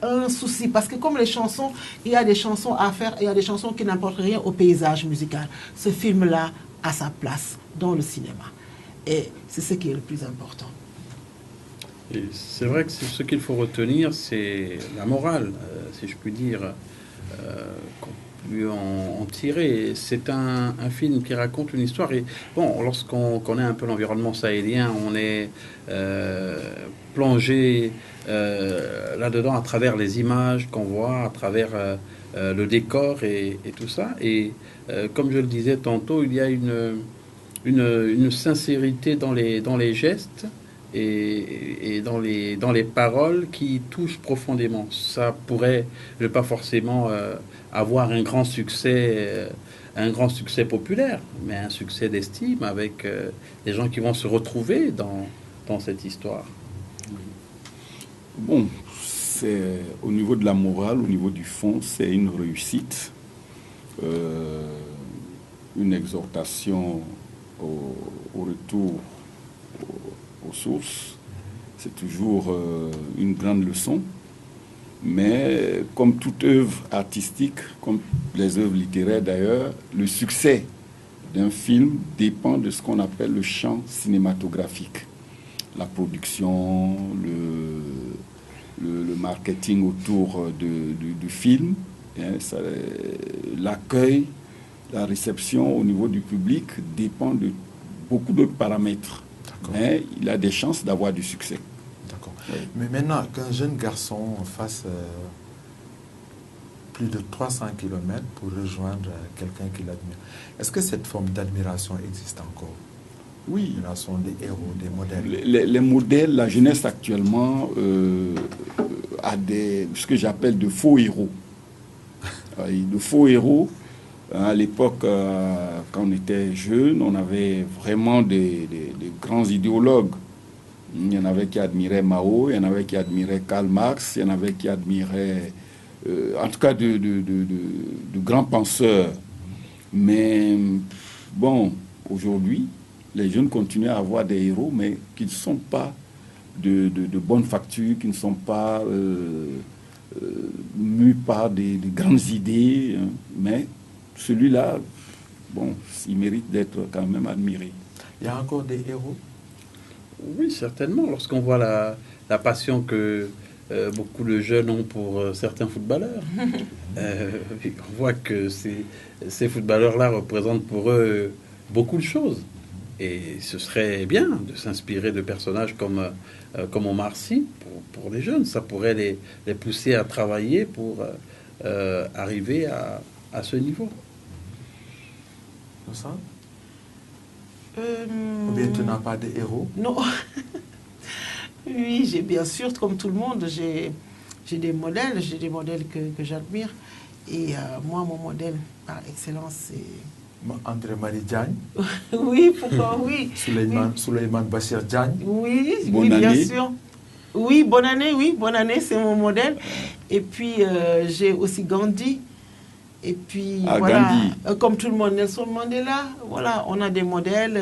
D: un souci, parce que comme les chansons, il y a des chansons à faire, et il y a des chansons qui n'apportent rien au paysage musical. Ce film-là a sa place dans le cinéma. Et c'est ce qui est le plus important.
F: Et c'est vrai que ce qu'il faut retenir, c'est la morale, si je puis dire, lui ont tiré. C'est un film qui raconte une histoire. Et bon, lorsqu'on connaît un peu l'environnement sahélien, on est plongé là-dedans à travers les images qu'on voit, à travers le décor et tout ça. Et comme je le disais tantôt, il y a une sincérité dans les gestes et dans les paroles qui touchent profondément. Ça pourrait ne pas forcément avoir un grand succès populaire, mais un succès d'estime avec des gens qui vont se retrouver dans cette histoire.
C: Bon, c'est au niveau de la morale, au niveau du fond, c'est une réussite, une exhortation au retour aux sources. C'est toujours une grande leçon. Mais comme toute œuvre artistique, comme les œuvres littéraires d'ailleurs, le succès d'un film dépend de ce qu'on appelle le champ cinématographique. La production, le marketing autour du film, hein, l'accueil, la réception au niveau du public dépend de beaucoup d'autres paramètres. Mais il a des chances d'avoir du succès.
A: D'accord. Oui. Mais maintenant, qu'un jeune garçon fasse plus de 300 km pour rejoindre quelqu'un qu'il admire, est-ce que cette forme d'admiration existe encore?
C: Oui.
A: Là sont des héros, des modèles.
C: Les modèles, la jeunesse actuellement a ce que j'appelle de faux héros. De faux héros. À l'époque, quand on était jeune, on avait vraiment des grands idéologues. Il y en avait qui admiraient Mao, il y en avait qui admiraient Karl Marx, il y en avait qui admiraient, en tout cas, de grands penseurs. Mais bon, aujourd'hui, les jeunes continuent à avoir des héros, mais qui ne sont pas de bonne facture, qui ne sont pas mus par des grandes idées, hein, mais celui-là, bon, il mérite d'être quand même admiré.
A: Il y a encore des héros?
F: Oui, certainement. Lorsqu'on voit la passion que beaucoup de jeunes ont pour certains footballeurs, on voit que ces footballeurs-là représentent pour eux beaucoup de choses. Et ce serait bien de s'inspirer de personnages comme Omar Sy pour les jeunes. Ça pourrait les pousser à travailler pour arriver à ce niveau.
A: Ou bien tu n'as pas de héros?
D: Non. Oui, j'ai bien sûr, comme tout le monde, j'ai des modèles que j'admire. Et moi, mon modèle par excellence, c'est...
A: André-Marie Diagne.
D: Oui, pourquoi oui.
A: Souleymane Bachir Diagne.
D: Oui, oui, bien sûr. Oui, bonne année, c'est mon modèle. Et puis, j'ai aussi Gandhi. Et puis, voilà, comme tout le monde, Nelson Mandela, voilà, on a des modèles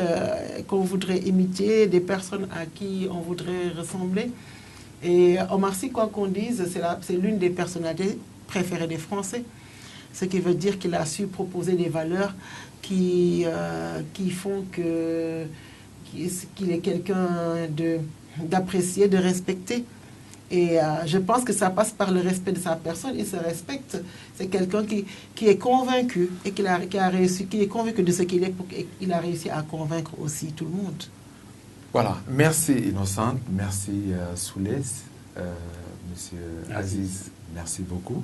D: qu'on voudrait imiter, des personnes à qui on voudrait ressembler. Et Omar Sy, quoi qu'on dise, c'est l'une des personnalités préférées des Français. Ce qui veut dire qu'il a su proposer des valeurs qui font qu'il est quelqu'un d'apprécié, de respecté. Et je pense que ça passe par le respect de sa personne. Il se respecte. C'est quelqu'un qui est convaincu et qui a réussi, qui est convaincu de ce qu'il est, et il a réussi à convaincre aussi tout le monde.
A: Voilà. Merci Innocente, merci Souley, Monsieur Aziz, merci beaucoup.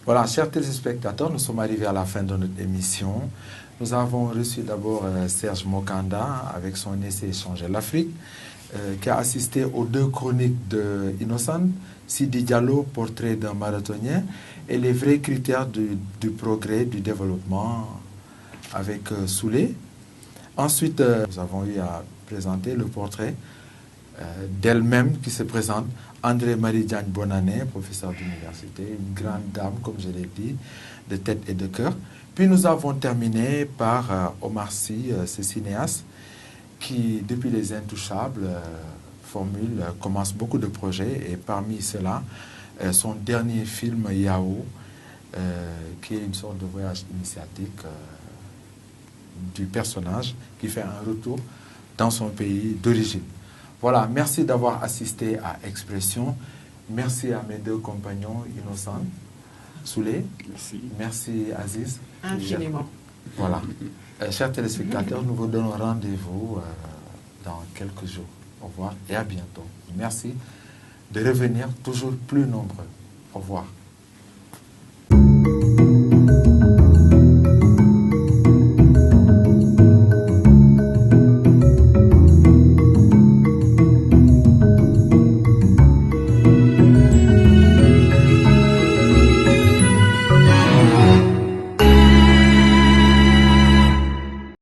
A: Voilà, chers téléspectateurs, nous sommes arrivés à la fin de notre émission. Nous avons reçu d'abord Serge Mokanda avec son essai Changer l'Afrique, qui a assisté aux 2 chroniques de Innocent, Sidi Diallo, portrait d'un marathonien, et les vrais critères du progrès, du développement avec Souley. Ensuite, nous avons eu à présenter le portrait d'elle-même qui se présente, André-Marie Diagne Bonannée, professeur d'université, une grande dame, comme je l'ai dit, de tête et de cœur. Puis nous avons terminé par Omar Sy, ce cinéaste, qui, depuis Les Intouchables, commence beaucoup de projets, et parmi ceux-là, son dernier film, Yao, qui est une sorte de voyage initiatique du personnage qui fait un retour dans son pays d'origine. Voilà, merci d'avoir assisté à Expression. Merci à mes 2 compagnons innocents. Souley.
C: Merci.
A: Merci Aziz.
D: Infiniment.
A: Voilà. Chers téléspectateurs, nous vous donnons rendez-vous dans quelques jours. Au revoir et à bientôt. Merci de revenir toujours plus nombreux. Au revoir.